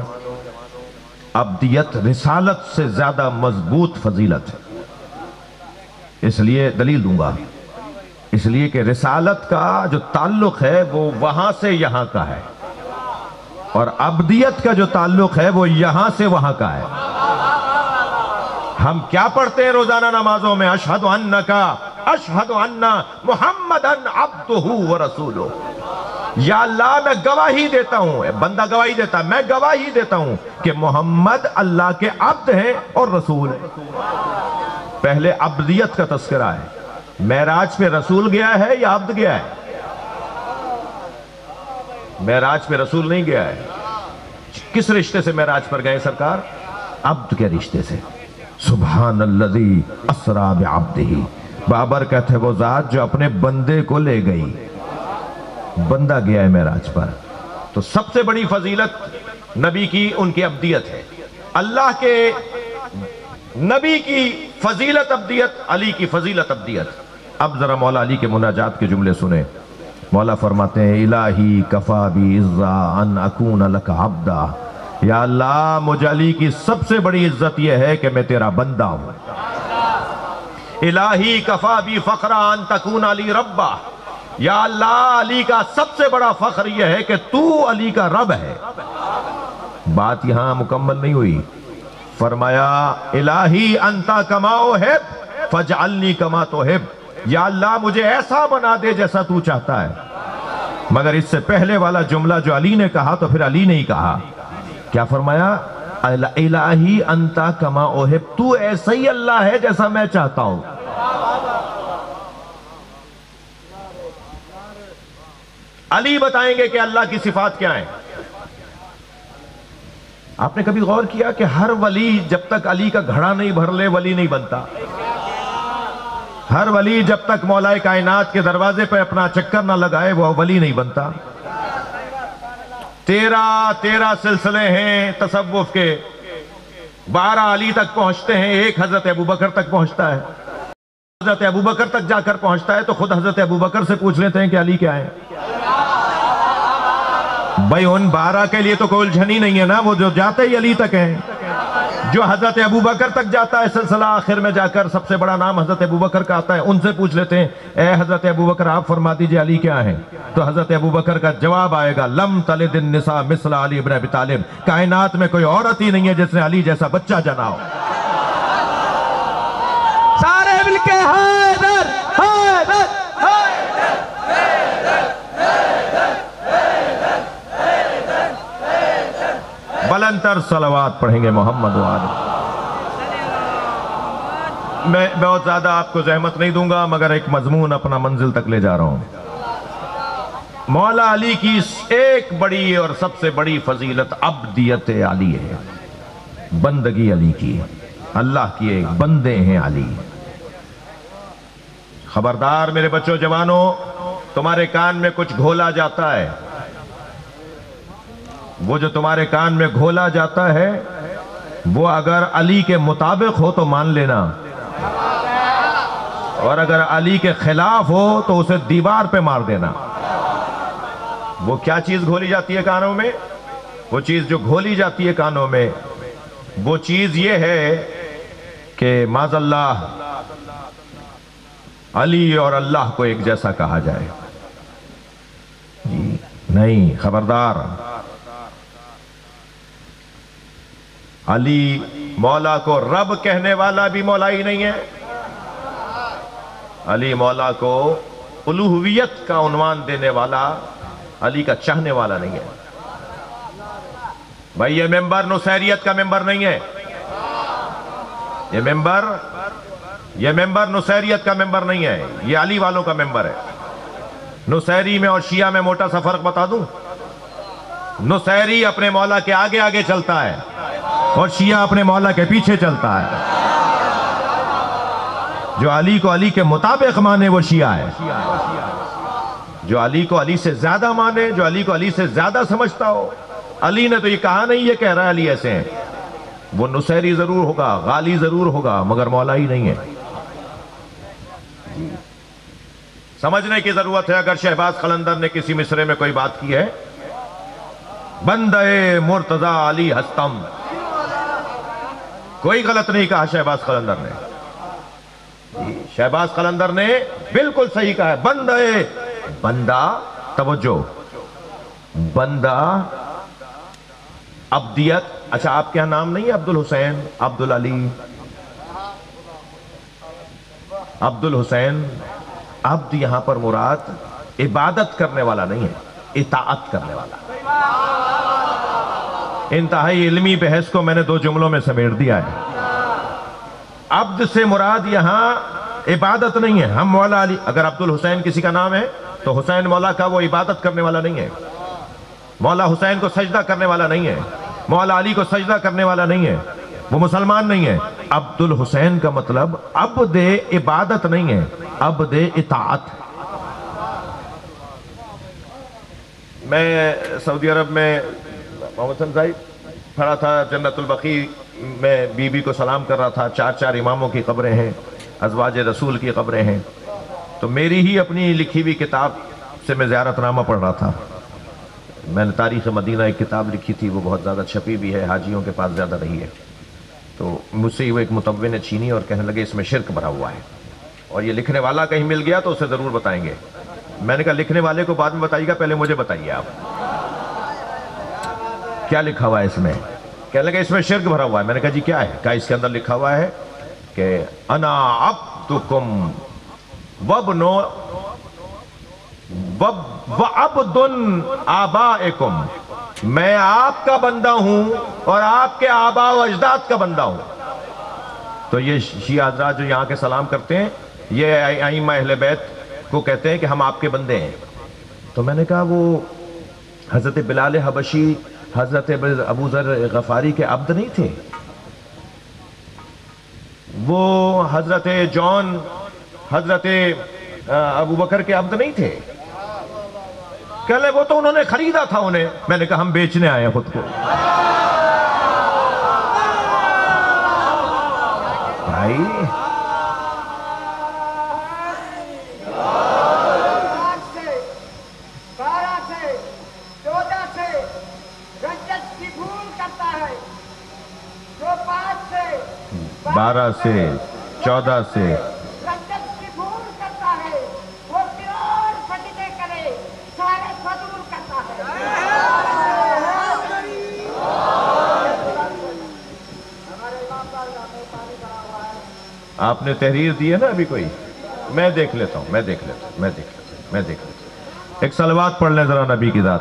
عبدیت رسالت سے زیادہ مضبوط فضیلت ہے. اس لیے دلیل دوں گا. اس لیے کہ رسالت کا جو تعلق ہے وہ وہاں سے یہاں کا ہے، اور عبدیت کا جو تعلق ہے وہ یہاں سے وہاں کا ہے. ہم کیا پڑھتے ہیں روزانہ نمازوں میں؟ اشہد ان محمدن عبدہ و رسولہ. یا اللہ میں گواہی دیتا ہوں، بندہ گواہی دیتا، میں گواہی دیتا ہوں کہ محمد اللہ کے عبد ہیں اور رسول. پہلے عبدیت کا تذکرہ ہے. معراج پہ رسول گیا ہے یا عبد گیا ہے؟ معراج پہ رسول نہیں گیا ہے. کس رشتے سے معراج پر گئے سرکار؟ عبد کے رشتے سے. سبحان الذی اسرا بعبدہ. بابر کہتے وہ ذات جو اپنے بندے کو لے گئی. بندہ گیا ہے معراج پر. تو سب سے بڑی فضیلت نبی کی ان کی عبدیت ہے. اللہ کے نبی کی فضیلت عبدیت، علی کی فضیلت عبدیت. اب ذرا مولا علی کے مناجات کے جملے سنیں. مولا فرماتے ہیں الہی کفا بی عزا ان اکون لک عبدا. یا اللہ مجھے علی کی سب سے بڑی عزت یہ ہے کہ میں تیرا بندہ ہوں. الہی کفا بی فخرا ان تکون علی ربا. یا اللہ علی کا سب سے بڑا فخر یہ ہے کہ تو علی کا رب ہے. بات یہاں مکمل نہیں ہوئی. فرمایا الہی انتا کما احب فجعلنی کما تحب. یا اللہ مجھے ایسا بنا دے جیسا تو چاہتا ہے. مگر اس سے پہلے والا جملہ جو علی نے کہا تو پھر علی نہیں کہا. کیا فرمایا؟ الہی انتا کما احب. تو ایسا ہی اللہ ہے جیسا میں چاہتا ہوں. علی بتائیں گے کہ اللہ کی صفات کیا ہیں. آپ نے کبھی غور کیا کہ ہر ولی جب تک علی کا گھڑا نہیں بھر لے ولی نہیں بنتا؟ ہر ولی جب تک مولا کائنات کے دروازے پہ اپنا چکر نہ لگائے وہ ولی نہیں بنتا. 13 سلسلے ہیں تصوف کے. 12 علی تک پہنچتے ہیں، ایک حضرت ابوبکر تک پہنچتا ہے. حضرت ابوبکر تک جا کر پہنچتا ہے تو خود حضرت ابوبکر سے پوچھ لیتے ہیں کہ علی کیا ہے. بھائی ان 12 کے لیے تو کوئی الجھن ہی نہیں ہے نا، وہ جو جاتے ہی علی تک ہیں. جو حضرت ابوبکر تک جاتا ہے سلسلہ آخر میں جا کر سب سے بڑا نام حضرت ابوبکر کا آتا ہے. ان سے پوچھ لیتے ہیں اے حضرت ابوبکر آپ فرما دیجئے علی کیا ہیں. تو حضرت ابوبکر کا جواب آئے گا لم تلد النساء مثل علی ابن ابی طالب. کائنات میں کوئی عورت ہی نہیں ہے جس نے علی جیسا بچہ جنا ہو. سارے مل کے حیدر حیدر بلندتر صلوات پڑھیں گے محمد و آل. میں بہت زیادہ آپ کو زحمت نہیں دوں گا مگر ایک مضمون اپنا منزل تک لے جا رہا ہوں. مولا علی کی ایک بڑی اور سب سے بڑی فضیلت عبدیت علی ہے. بندگی علی کی. اللہ کی ایک بندے ہیں علی. خبردار میرے بچوں جوانوں، تمہارے کان میں کچھ گھولا جاتا ہے، وہ جو تمہارے کان میں گھولا جاتا ہے وہ اگر علی کے مطابق ہو تو مان لینا، اور اگر علی کے خلاف ہو تو اسے دیوار پہ مار دینا۔ وہ کیا چیز گھولی جاتی ہے کانوں میں؟ وہ چیز جو گھولی جاتی ہے کانوں میں، وہ چیز یہ ہے کہ معاذ اللہ علی اور اللہ کو ایک جیسا کہا جائے۔ جی نہیں، خبردار، علی مولا کو رب کہنے والا بھی مولا ہی نہیں ہے، علی مولا کو الوہیت کا عنوان دینے والا، علی کا چاہنے والا نہیں ہے۔ بھائی یہ ممبر نصیریت کا ممبر نہیں ہے، یہ ممبر نصیریت کا ممبر نہیں ہے، یہ علی والوں کا ممبر ہے۔ نصیری میں اور شیعہ میں موٹا سا فرق بتا دوں، نصیری اپنے مولا کے آگے آگے چلتا ہے اور شیعہ اپنے مولا کے پیچھے چلتا ہے۔ جو علی کو علی کے مطابق مانے وہ شیعہ ہے، جو علی کو علی سے زیادہ مانے، جو علی کو علی سے زیادہ سمجھتا ہو۔ علی نے تو یہ کہا نہیں، یہ کہہ رہا ہے علی ایسے ہیں، وہ نصیری ضرور ہوگا، غالی ضرور ہوگا، مگر مولا ہی نہیں ہے۔ سمجھنے کی ضرورت ہے۔ اگر شہباز قلندر نے کسی مصرے میں کوئی بات کی ہے، بندے مرتضی علی ہستم، کوئی غلط نہیں کہا شہباز قلندر نے۔ شہباز قلندر نے بالکل صحیح کہا ہے، بندہ توجہ، بندہ عبدیت۔ اچھا آپ کے یہاں نام نہیں ہے عبد الحسین، عبد العلی، عبد الحسین؟ عبد یہاں پر مراد عبادت کرنے والا نہیں ہے، اطاعت کرنے والا۔ انتہائی علمی بحث کو میں نے 2 جملوں میں سمیٹ دیا ہے۔ عبد سے مراد یہاں عبادت نہیں ہے۔ ہم مولا علی، اگر عبد الحسین کسی کا نام ہے تو حسین مولا کا وہ عبادت کرنے والا نہیں ہے، مولا حسین کو سجدہ کرنے والا نہیں ہے، مولا علی کو سجدہ کرنے والا نہیں ہے، وہ مسلمان نہیں ہے۔ عبد الحسین کا مطلب عبد عبادت نہیں ہے، عبد اطاعت۔ میں سعودی عرب میں محمد حسن صاحب کھڑا تھا، جنت البقیع میں بی بی کو سلام کر رہا تھا۔ 4 اماموں کی قبریں ہیں، ازواج رسول کی قبریں ہیں، تو میری ہی اپنی لکھی ہوئی کتاب سے میں زیارت نامہ پڑھ رہا تھا۔ میں نے تاریخ مدینہ ایک کتاب لکھی تھی، وہ بہت زیادہ چھپی بھی ہے، حاجیوں کے پاس زیادہ رہی ہے۔ تو مجھ سے وہ ایک متوّع نے چھینی اور کہنے لگے اس میں شرک بھرا ہوا ہے، اور یہ لکھنے والا کہیں مل گیا تو اسے ضرور بتائیں گے۔ میں نے کہا لکھنے والے کو بعد میں بتائیے گا، پہلے مجھے بتائیے آپ کیا لکھا ہوا ہے اس میں۔ کہنے لگے اس میں شرک بھرا ہوا ہے۔ میں نے کہا جی کیا ہے؟ کہا اس کے اندر لکھا ہوا ہے کہ انا عبدکم وابن وعبد آبائکم، میں آپ کا بندہ ہوں اور آپ کے آباء و اجداد کا بندہ ہوں۔ تو یہ شیعہ حضرات جو یہاں کے سلام کرتے ہیں، یہ ائمہ اہل بیت کو کہتے ہیں کہ ہم آپ کے بندے ہیں۔ تو میں نے کہا وہ حضرت بلال حبشی، حضرت ابو ذر غفاری کے عبد نہیں تھے؟ وہ حضرت جون، حضرت ابو بکر کے عبد نہیں تھے؟ کہہ لے وہ تو انہوں نے خریدا تھا انہیں۔ میں نے کہا ہم بیچنے آئے ہیں خود کو۔ بھائی بارہ سے 14 سے آپ نے تحریر دی ہے نا ابھی کوئی؟ میں دیکھ لیتا ہوں، میں دیکھ لیتا ہوں۔ ایک صلوات پڑھ لیں ذرا نبی کی ذات۔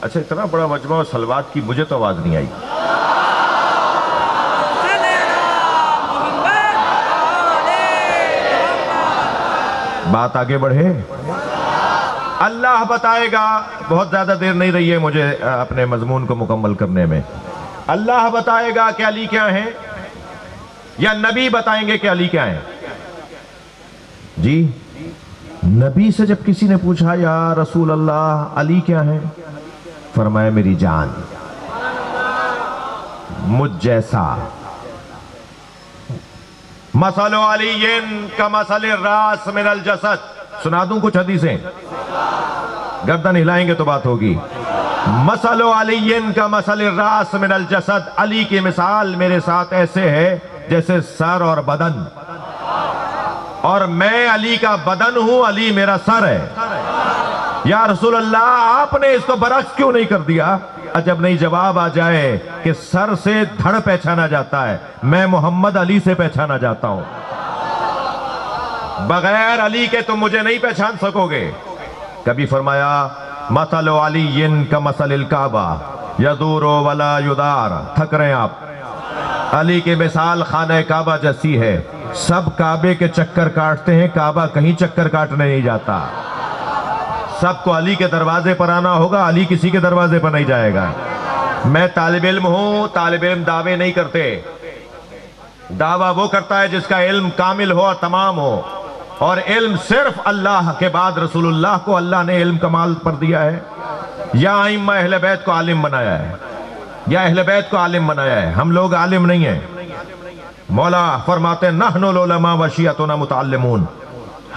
اچھا اتنا بڑا مجمع صلوات کی، مجھے تو آواز نہیں آئی۔ بات آگے بڑھے، اللہ بتائے گا۔ بہت زیادہ دیر نہیں رہی ہے مجھے اپنے مضمون کو مکمل کرنے میں۔ اللہ بتائے گا کہ علی کیا ہیں یا نبی بتائیں گے کہ علی کیا ہیں؟ جی نبی سے جب کسی نے پوچھا یا رسول اللہ علی کیا ہیں، فرمایا میری جان، مجھ جیسا۔ مثل علی کمثل الراس من الجسد، سنا دوں کچھ حدیثیں، گردن ہلائیں گے تو بات ہوگی۔ مثل علی کمثل الراس من الجسد، علی کی مثال میرے ساتھ ایسے ہے جیسے سر اور بدن، اور میں علی کا بدن ہوں، علی میرا سر ہے۔ یا رسول اللہ آپ نے اس کو برعکس کیوں نہیں کر دیا؟ عجب نہیں جواب آ جائے کہ سر سے دھڑ پہچانا جاتا ہے، میں محمد علی سے پہچانا جاتا ہوں، بغیر علی کے تم مجھے نہیں پہچان سکو گے۔ کبھی فرمایا مثل علی کمثل الکعبہ یدور ولا یدار، تھک رہے ہیں آپ، علی کی مثال خانہ کعبہ جیسی ہے، سب کعبے کے چکر کاٹتے ہیں، کعبہ کہیں چکر کاٹنے نہیں جاتا، سب کو علی کے دروازے پر آنا ہوگا، علی کسی کے دروازے پر نہیں جائے گا۔ میں طالب علم ہوں، طالب علم دعوے نہیں کرتے، دعویٰ وہ کرتا ہے جس کا علم کامل ہو اور تمام ہو، اور علم صرف اللہ کے بعد رسول اللہ کو اللہ نے علم کمال پر دیا ہے، یا ائمہ اہل بیت کو عالم بنایا ہے، یا اہل بیت کو عالم بنایا ہے، ہم لوگ عالم نہیں ہیں۔ مولا فرماتے ہیں نحن العلماء وشیعتنا متعلمون،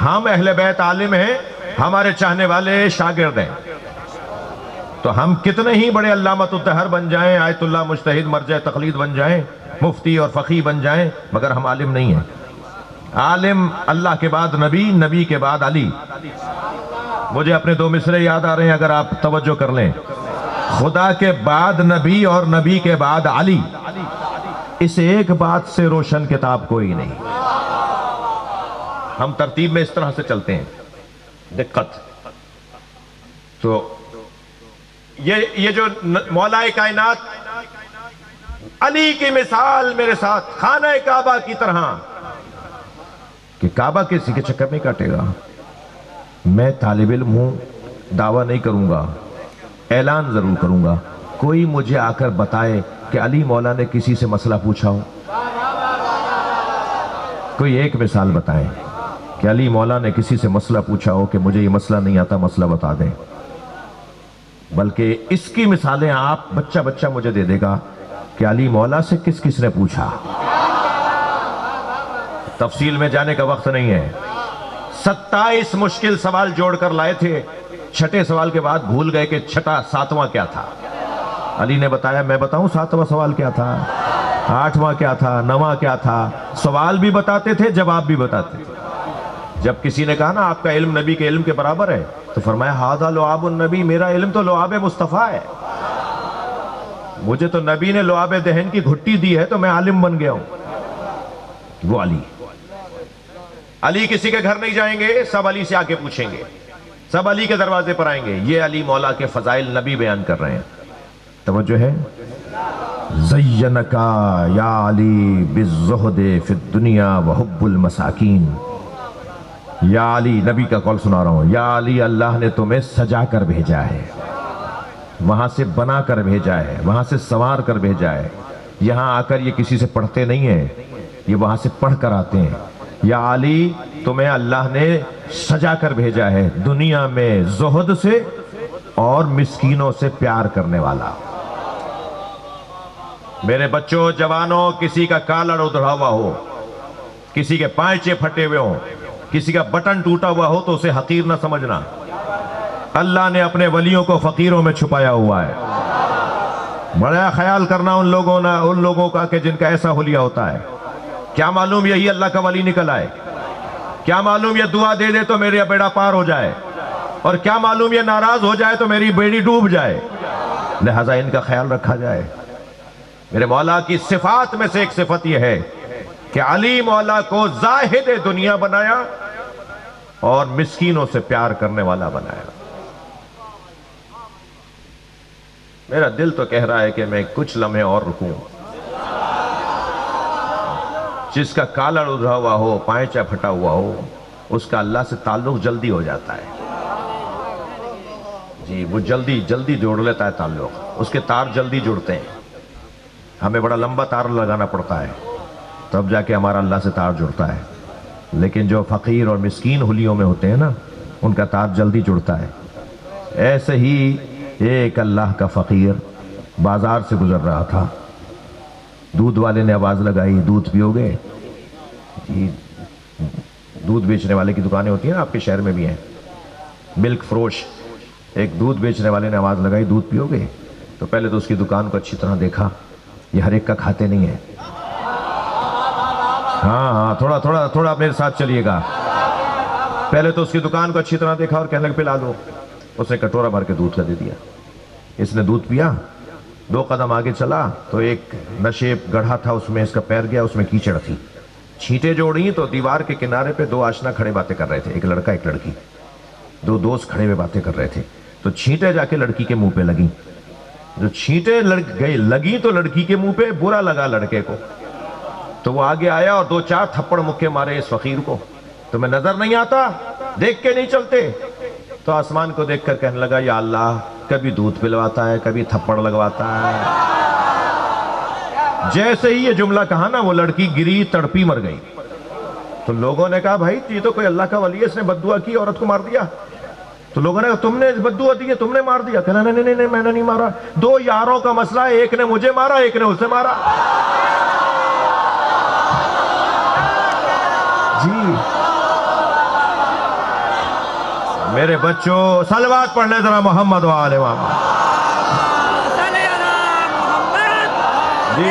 ہم اہل بیت عالم ہیں، ہمارے چاہنے والے شاگرد ہیں۔ تو ہم کتنے ہی بڑے علامۃ الدہر بن جائیں، آیت اللہ مجتہد مرجع تقلید بن جائیں، مفتی اور فقیہ بن جائیں، مگر ہم عالم نہیں ہیں۔ عالم اللہ کے بعد نبی، نبی کے بعد علی۔ مجھے اپنے دو مصرے یاد آ رہے ہیں، اگر آپ توجہ کر لیں، خدا کے بعد نبی اور نبی کے بعد علی، اس ایک بات سے روشن کتاب کوئی نہیں۔ ہم ترتیب میں اس طرح سے چلتے ہیں، دقت تو یہ جو مولا کائنات علی کی مثال میرے ساتھ خانہ کعبہ کی طرح، کہ کعبہ کسی کے چکر نہیں کاٹے گا۔ میں طالب علم ہوں، دعویٰ نہیں کروں گا، اعلان ضرور کروں گا، کوئی مجھے آ کر بتائے کہ علی مولا نے کسی سے مسئلہ پوچھا ہو، کوئی ایک مثال بتائیں کہ علی مولا نے کسی سے مسئلہ پوچھا ہو کہ مجھے یہ مسئلہ نہیں آتا، مسئلہ بتا دیں۔ بلکہ اس کی مثالیں آپ بچہ بچہ مجھے دے دے گا کہ علی مولا سے کس کس نے پوچھا۔ تفصیل میں جانے کا وقت نہیں ہے، 27 مشکل سوال جوڑ کر لائے تھے، چھٹے سوال کے بعد بھول گئے کہ ساتواں کیا تھا۔ علی نے بتایا، میں بتاؤں ساتواں سوال کیا تھا، آٹھواں کیا تھا، نواں کیا تھا، سوال بھی بتاتے تھے، جواب بھی بتاتے تھے۔ جب کسی نے کہا نا آپ کا علم نبی کے علم کے برابر ہے، تو فرمایا ھذا لعاب النبی، میرا علم تو لعاب مصطفیٰ ہے، مجھے تو نبی نے لعاب دہن کی گھٹی دی ہے تو میں عالم بن گیا ہوں۔ وہ علی کسی کے گھر نہیں جائیں گے، سب علی سے آ کے پوچھیں گے، سب علی کے دروازے پر آئیں گے۔ یہ علی مولا کے فضائل نبی بیان کر رہے ہیں، توجہ ہے۔ زینکا یا علی بالزہد فی الدنیا وحب المساکین، یا علی، نبی کا قول سنا رہا ہوں، یا علی اللہ نے تمہیں سجا کر بھیجا ہے، وہاں سے بنا کر بھیجا ہے، وہاں سے سنوار کر بھیجا ہے، یہاں آ کر یہ کسی سے پڑھتے نہیں ہیں، یہ وہاں سے پڑھ کر آتے ہیں۔ یا علی تمہیں اللہ نے سجا کر بھیجا ہے، دنیا میں زہد سے اور مسکینوں سے پیار کرنے والا۔ میرے بچوں، جوانوں، کسی کا کالر ادھڑا ہوا ہو، کسی کے پائچے پھٹے ہوئے ہوں، کسی کا بٹن ٹوٹا ہوا ہو تو اسے حقیر نہ سمجھنا، اللہ نے اپنے ولیوں کو فقیروں میں چھپایا ہوا ہے۔ بڑا خیال کرنا ان لوگوں کا کہ جن کا ایسا حلیہ ہوتا ہے، کیا معلوم یہی اللہ کا ولی نکل آئے، کیا معلوم یہ دعا دے دے تو میرا بیڑا پار ہو جائے، اور کیا معلوم یہ ناراض ہو جائے تو میری بیڑی ڈوب جائے، لہذا ان کا خیال رکھا جائے۔ میرے مولا کی صفات میں سے ایک صفت یہ ہے کہ علی مولا کو زاہد دنیا بنایا اور مسکینوں سے پیار کرنے والا بنایا۔ میرا دل تو کہہ رہا ہے کہ میں کچھ لمحے اور رکوں۔ جس کا کالر ادھرا ہوا ہو، پائچہ پھٹا ہوا ہو، اس کا اللہ سے تعلق جلدی ہو جاتا ہے، جی وہ جلدی جوڑ لیتا ہے تعلق، اس کے تار جلدی جڑتے ہیں۔ ہمیں بڑا لمبا تار لگانا پڑتا ہے تب جا کے ہمارا اللہ سے تار جڑتا ہے، لیکن جو فقیر اور مسکین حلیوں میں ہوتے ہیں نا ان کا تار جلدی جڑتا ہے۔ ایسے ہی ایک اللہ کا فقیر بازار سے گزر رہا تھا، دودھ والے نے آواز لگائی، دودھ پیو گے؟ جی، دودھ بیچنے والے کی دکانیں ہوتی ہیں نا، آپ کے شہر میں بھی ہیں، ملک فروش، ایک دودھ بیچنے والے نے آواز لگائی، دودھ پیو گے؟ تو پہلے تو اس کی دکان کو اچھی طرح دیکھا، یہ ہر ایک کا کھاتے نہیں ہیں۔ ہاں تھوڑا میرے ساتھ چلیے گا۔ پہلے تو اس کی دکان کو اچھی طرح دیکھا اور کہنے لگا پلا دو۔ اس نے کٹورا بھر کے دودھ کا دے دیا، اس نے دودھ پیا، 2 قدم آگے چلا تو ایک نشیب گڑھا تھا، اس میں اس کا پیر گیا، اس میں کیچڑ تھی، چھینٹیں جوڑیں تو دیوار کے کنارے پہ 2 آشنا کھڑے باتیں کر رہے تھے، ایک لڑکا ایک لڑکی، 2 دوست کھڑے ہوئے باتیں کر رہے تھے، تو چھینٹیں جا کے لڑکی کے منہ پہ لگیں، جو چھینٹیں لگیں تو لڑکی کے منہ پہ برا لگا لڑکے کو، تو وہ آگے آیا اور 2-4 تھپڑ مکے مارے اس فقیر کو۔ تمہیں نظر نہیں آتا؟ دیکھ کے نہیں چلتے؟ تو آسمان کو دیکھ کر کہنے لگا یا اللہ، کبھی دودھ پلواتا ہے، کبھی تھپڑ لگواتا ہے۔ جیسے ہی یہ جملہ کہا نا، وہ لڑکی گری، تڑپی، مر گئی۔ تو لوگوں نے کہا بھائی یہ تو کوئی اللہ کا ولی ہے، اس نے بد دعا کی، عورت کو مار دیا۔ تو لوگوں نے کہا تم نے بد دعا دی ہے، تم نے مار دیا؟ کہنا نہیں میں نے نہیں مارا، 2 یاروں کا مسئلہ ہے، ایک نے مجھے مارا، ایک نے اسے مارا۔ جی میرے بچوں، صلوات پڑھ لیں ذرا محمد و آل محمد۔ جی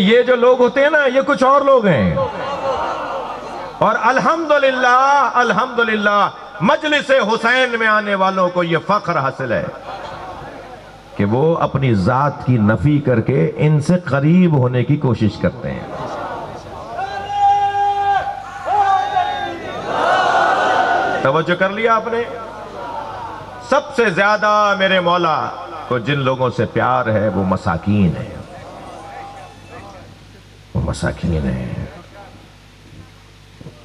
یہ جو لوگ ہوتے ہیں نا، یہ کچھ اور لوگ ہیں، اور الحمدللہ مجلس حسین میں آنے والوں کو یہ فخر حاصل ہے کہ وہ اپنی ذات کی نفی کر کے ان سے قریب ہونے کی کوشش کرتے ہیں۔ توجہ کر لیا آپ نے؟ سب سے زیادہ میرے مولا کو جن لوگوں سے پیار ہے وہ مساکین ہیں، وہ مساکین ہیں۔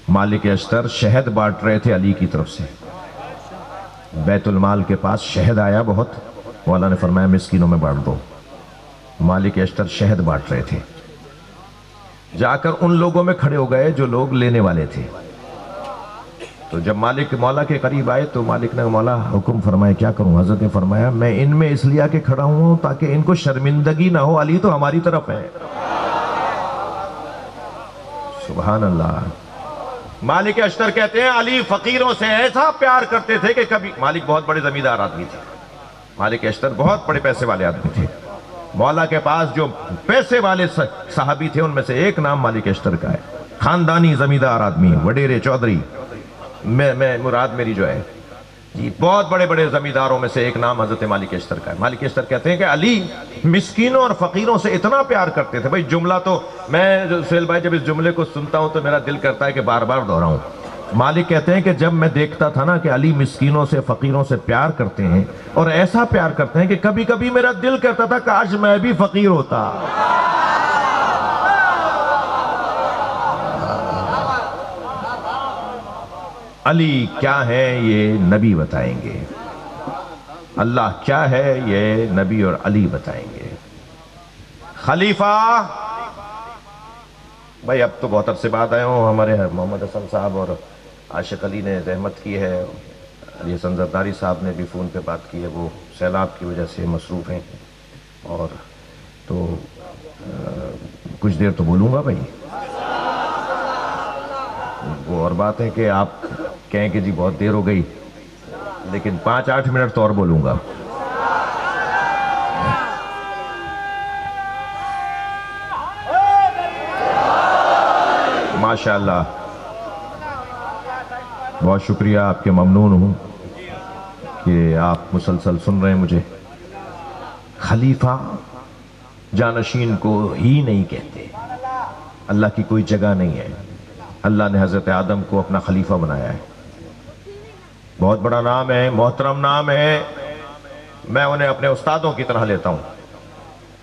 مالک اشتر شہد بانٹ رہے تھے علی کی طرف سے، بیت المال کے پاس شہد آیا بہت، مولا نے فرمایا مسکینوں میں بانٹ دو۔ مالک اشتر شہد بانٹ رہے تھے، جا کر ان لوگوں میں کھڑے ہو گئے جو لوگ لینے والے تھے۔ تو جب مالک مولا کے قریب آئے تو مالک نے مولا حکم فرمایا کیا کروں؟ حضرت نے فرمایا میں ان میں اس لیے کہ کھڑا ہوں تاکہ ان کو شرمندگی نہ ہو، علی تو ہماری طرف ہے۔ سبحان اللہ۔ مالک اشتر کہتے ہیں علی فقیروں سے ایسا پیار کرتے تھے کہ کبھی، مالک بہت بڑے زمیندار آدمی تھے، مالک اشتر بہت بڑے پیسے والے آدمی تھے، مولا کے پاس جو پیسے والے صحابی تھے ان میں سے ایک نام مالک اشتر کا ہے، خاندانی زمیندار آدمی، وڈیرے چودھری، مراد میری جو ہے جی، بہت بڑے بڑے زمینداروں میں سے ایک نام حضرت مالک اشتر کا ہے۔ مالک اشتر کہتے ہیں کہ علی مسکینوں اور فقیروں سے اتنا پیار کرتے تھے، بھئی جملہ تو میں سہیل بھائی جب اس جملے کو سنتا ہوں تو میرا دل کرتا ہے کہ بار بار دہراؤں۔ مالک کہتے ہیں کہ جب میں دیکھتا تھا نا کہ علی مسکینوں سے فقیروں سے پیار کرتے ہیں اور ایسا پیار کرتے ہیں کہ کبھی کبھی میرا دل کرتا تھا کاش میں بھی فقیر ہوتا۔ علی کیا ہے یہ نبی بتائیں گے، اللہ کیا ہے یہ نبی اور علی بتائیں گے۔ خلیفہ، بھائی اب تو بہت عرصے بعد آئے ہوں، ہمارے محمد حسن صاحب اور عاشق علی نے زحمت کی ہے، علی حسن زرداری صاحب نے بھی فون پہ بات کی ہے، وہ سیلاب کی وجہ سے مصروف ہیں، اور تو کچھ دیر تو بولوں گا بھائی، وہ اور بات ہے کہ آپ کہیں کہ جی بہت دیر ہو گئی، لیکن 5-8 منٹ تو اور بولوں گا۔ ماشاءاللہ، بہت شکریہ، آپ کے ممنون ہوں کہ آپ مسلسل سن رہے ہیں مجھے۔ خلیفہ جانشین کو ہی نہیں کہتے، اللہ کی کوئی جگہ نہیں ہے، اللہ نے حضرت آدم کو اپنا خلیفہ بنایا ہے، بہت بڑا نام ہے، محترم نام ہے، میں انہیں اپنے استادوں کی طرح لیتا ہوں،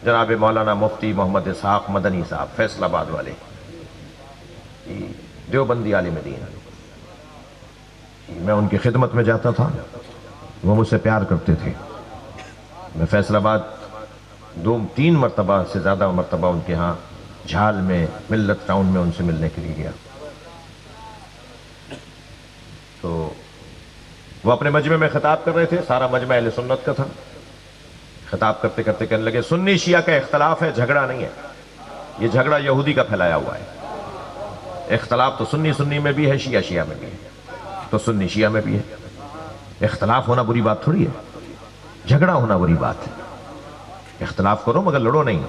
جناب مولانا مفتی محمد اسحاق مدنی صاحب فیصل آباد والے، دیوبندی عالم دین، میں ان کی خدمت میں جاتا تھا، وہ مجھ سے پیار کرتے تھے، میں فیصل آباد 2-3 مرتبہ سے زیادہ مرتبہ ان کے ہاں جھال میں ملت ٹاؤن میں ان سے ملنے کے لیے گیا. تو وہ اپنے مجمع میں خطاب کر رہے تھے، سارا مجمع اہل سنت کا تھا. خطاب کرتے کرتے کہنے لگے سنی شیعہ کا اختلاف ہے، جھگڑا نہیں ہے. یہ جھگڑا یہودی کا پھیلایا ہوا ہے. اختلاف تو سنی میں بھی ہے، شیعہ میں بھی ہے، تو سنی شیعہ میں بھی ہے. اختلاف ہونا بری بات تھوڑی ہے، جھگڑا ہونا بری بات ہے. اختلاف کرو مگر لڑو نہیں.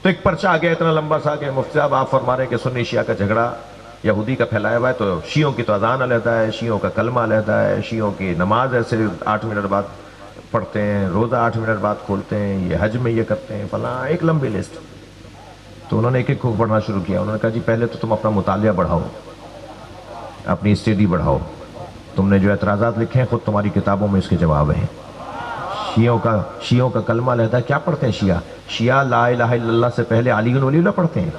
تو ایک پرچہ آ گیا اتنا لمبا سا کہ مفتی صاحب آپ فرما رہے ہیں کہ سنی شیعہ کا جھگڑا یہودی کا پھیلایا ہوا ہے، تو شیعوں کی تو اذان علیحدہ ہے، شیعوں کا کلمہ علیحدہ ہے، شیعوں کی نماز ایسے 8 منٹ بعد پڑھتے ہیں، روزہ 8 منٹ بعد کھولتے ہیں، یہ حج میں یہ کرتے ہیں، فلاں ایک لمبی لسٹ. تو انہوں نے ایک ایک کو پڑھنا شروع کیا. انہوں نے کہا جی پہلے تو تم اپنا مطالعہ بڑھاؤ، اپنی اسٹڈی بڑھاؤ. تم نے جو اعتراضات لکھے ہیں خود تمہاری کتابوں میں اس کے جواب ہیں. شیعوں کا کلمہ علیحدہ کیا پڑھتے ہیں شیعہ لا الہ الا اللہ سے پہلے علی ولی اللہ پڑھتے ہیں.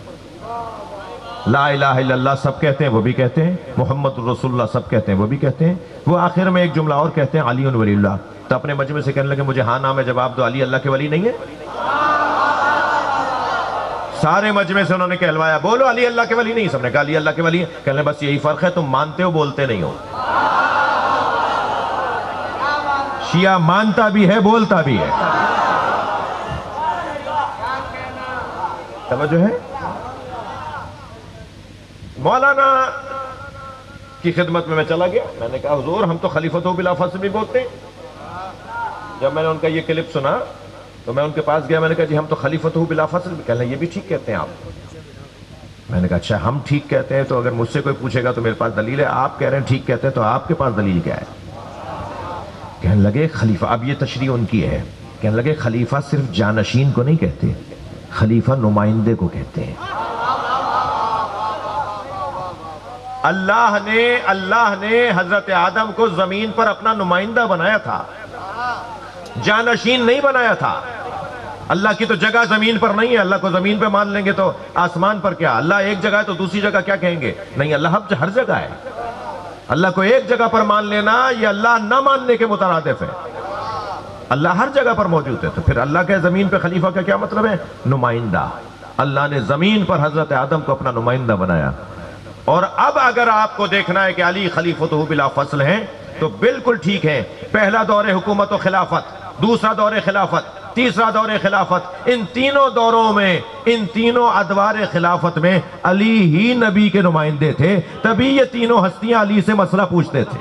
لا الہ الا اللہ سب کہتے ہیں، وہ بھی کہتے ہیں. محمد رسول اللہ سب کہتے ہیں، وہ بھی کہتے ہیں. وہ آخر میں ایک جملہ اور کہتے ہیں علی ولی اللہ. تو اپنے مجمع سے کہنے لگے مجھے ہاں نام ہے جواب دو، علی اللہ کے ولی نہیں ہے؟ سارے مجمع سے انہوں نے کہلوایا بولو علی اللہ کے ولی نہیں. سب نے کہا علی اللہ کے ولی ہے. کہنے بس یہی فرق ہے، تم مانتے ہو بولتے نہیں ہو. شیعہ مانتا بھی ہے بولتا بھی ہے. توجہ ہے؟ مولانا کی خدمت میں چلا گیا. میں نے کہا حضور ہم تو خلیفۃ بلا فصل بھی بولتے ہیں. جب میں نے ان کا یہ کلپ سنا تو میں ان کے پاس گیا. میں نے کہا جی ہم تو خلیفۃ بلا فصل بھی کہنے یہ بھی ٹھیک کہتے ہیں آپ. میں نے کہا اچھا ہم ٹھیک کہتے ہیں تو اگر مجھ سے کوئی پوچھے گا تو میرے پاس دلیل ہے. آپ کہہ رہے ہیں ٹھیک کہتے ہیں تو آپ کے پاس دلیل کیا ہے؟ کہنے لگے خلیفہ، اب یہ تشریح ان کی ہے، کہنے لگے خلیفہ صرف جانشین کو نہیں کہتے، خلیفہ نمائندے کو کہتے ہیں. اللہ نے حضرت آدم کو زمین پر اپنا نمائندہ بنایا تھا، جانشین نہیں بنایا تھا. اللہ کی تو جگہ زمین پر نہیں ہے. اللہ کو زمین پہ مان لیں گے تو آسمان پر کیا؟ اللہ ایک جگہ ہے تو دوسری جگہ کیا کہیں گے؟ نہیں، اللہ ہر جگہ ہے. اللہ کو ایک جگہ پر مان لینا یہ اللہ نہ ماننے کے مترادف ہے. اللہ ہر جگہ پر موجود ہے. تو پھر اللہ کے زمین پہ خلیفہ کا کیا مطلب ہے؟ نمائندہ. اللہ نے زمین پر حضرت آدم کو اپنا نمائندہ بنایا. اور اب اگر آپ کو دیکھنا ہے کہ علی خلیفۃ بلا فصل ہیں تو بالکل ٹھیک ہے. پہلا دور حکومت و خلافت، دوسرا دور خلافت، تیسرا دور خلافت، ان تینوں دوروں میں، ان تینوں ادوار خلافت میں علی ہی نبی کے نمائندے تھے. تبھی یہ تینوں ہستیاں علی سے مسئلہ پوچھتے تھے.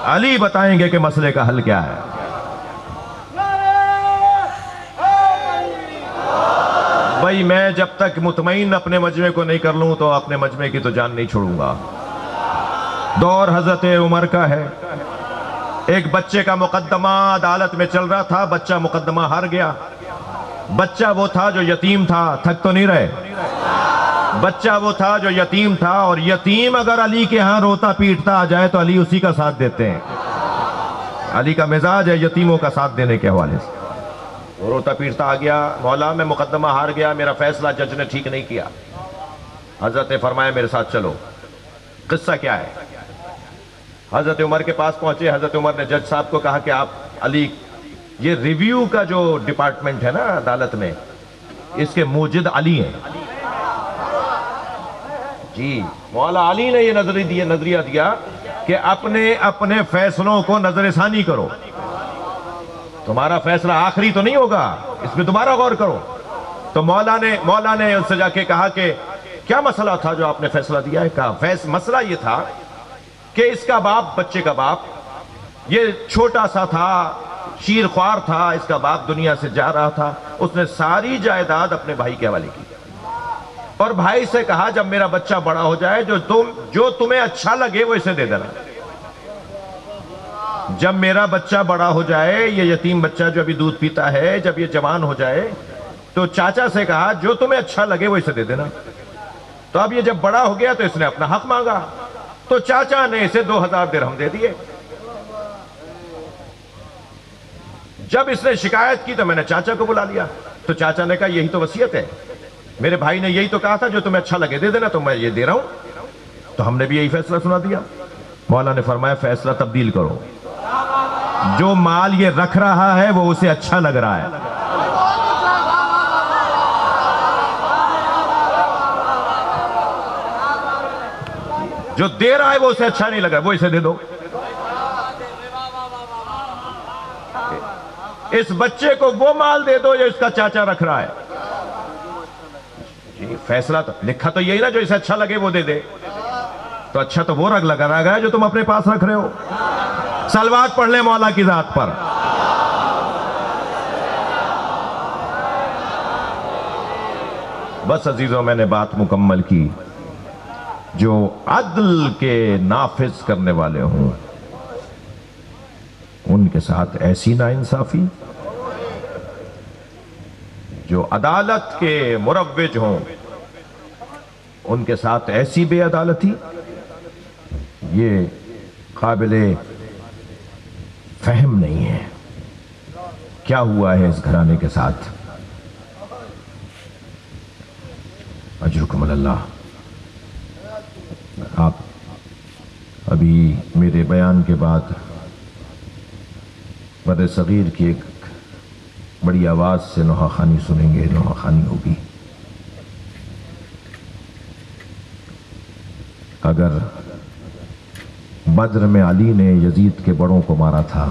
علی بتائیں گے کہ مسئلے کا حل کیا ہے. بھائی میں جب تک مطمئن اپنے مجمع کو نہیں کر لوں تو اپنے مجمع کی تو جان نہیں چھوڑوں گا. دور حضرت عمر کا ہے. ایک بچے کا مقدمہ عدالت میں چل رہا تھا، بچہ مقدمہ ہار گیا. بچہ وہ تھا جو یتیم تھا، تھک تو نہیں رہے. بچہ وہ تھا جو یتیم تھا، اور یتیم اگر علی کے ہاں روتا پیٹتا آ جائے تو علی اسی کا ساتھ دیتے ہیں. علی کا مزاج ہے یتیموں کا ساتھ دینے کے حوالے سے. وہ روتا پیٹتا آ گیا، مولا میں مقدمہ ہار گیا، میرا فیصلہ جج نے ٹھیک نہیں کیا. حضرت نے فرمایا میرے ساتھ چلو. قصہ کیا ہے؟ حضرت عمر کے پاس پہنچے. حضرت عمر نے جج صاحب کو کہا کہ آپ علی، یہ ریویو کا جو ڈپارٹمنٹ ہے نا عدالت میں، اس کے موجد علی ہیں. جی مولا علی نے یہ نظریہ دیا کہ اپنے فیصلوں کو نظر ثانی کرو. تمہارا فیصلہ آخری تو نہیں ہوگا، اس میں دوبارہ غور کرو. تو مولا نے ان سے جا کے کہا کہ کیا مسئلہ تھا جو آپ نے فیصلہ دیا ہے؟ کہا مسئلہ یہ تھا کہ اس کا باپ، بچے کا باپ، یہ چھوٹا سا تھا، شیر خوار تھا، اس کا باپ دنیا سے جا رہا تھا. اس نے ساری جائیداد اپنے بھائی کے حوالے کی اور بھائی سے کہا جب میرا بچہ بڑا ہو جائے جو تمہیں اچھا لگے وہ اسے دے دینا. جب میرا بچہ بڑا ہو جائے، یہ یتیم بچہ جو ابھی دودھ پیتا ہے، جب یہ جوان ہو جائے تو چاچا سے کہا جو تمہیں اچھا لگے وہ اسے دے دینا. تو اب یہ جب بڑا ہو گیا تو اس نے اپنا حق مانگا، تو چاچا نے اسے 2000 درہم دے دیے. جب اس نے شکایت کی تو میں نے چاچا کو بلا لیا. تو چاچا نے کہا یہی تو وصیت ہے، میرے بھائی نے یہی تو کہا تھا جو تمہیں اچھا لگے دے دینا، تو میں یہ دے رہا ہوں. تو ہم نے بھی یہی فیصلہ سنا دیا. مولا نے فرمایا فیصلہ تبدیل کرو. جو مال یہ رکھ رہا ہے وہ اسے اچھا لگ رہا ہے. جو دے رہا ہے وہ اسے اچھا نہیں لگ رہا، وہ اسے دے دو. اس بچے کو وہ مال دے دو جو اس کا چاچا رکھ رہا ہے. فیصلہ تو لکھا تو یہی نا، جو اسے اچھا لگے وہ دے دے. تو اچھا تو وہ رگ لگا رہا ہے جو تم اپنے پاس رکھ رہے ہو. صلوات پڑھ لیں مولا کی ذات پر. بس عزیزوں، میں نے بات مکمل کی. جو عدل کے نافذ کرنے والے ہوں ان کے ساتھ ایسی ناانصافی، جو عدالت کے مروج ہوں ان کے ساتھ ایسی بے عدالتی، یہ قابل فہم نہیں ہے. کیا ہوا ہے اس گھرانے کے ساتھ؟ اجرکم اللہ. آپ ابھی میرے بیان کے بعد بر صغیر کی ایک بڑی آواز سے نوحہ خوانی سنیں گے. نوحہ خوانی ہوگی. اگر بدر میں علی نے یزید کے بڑوں کو مارا تھا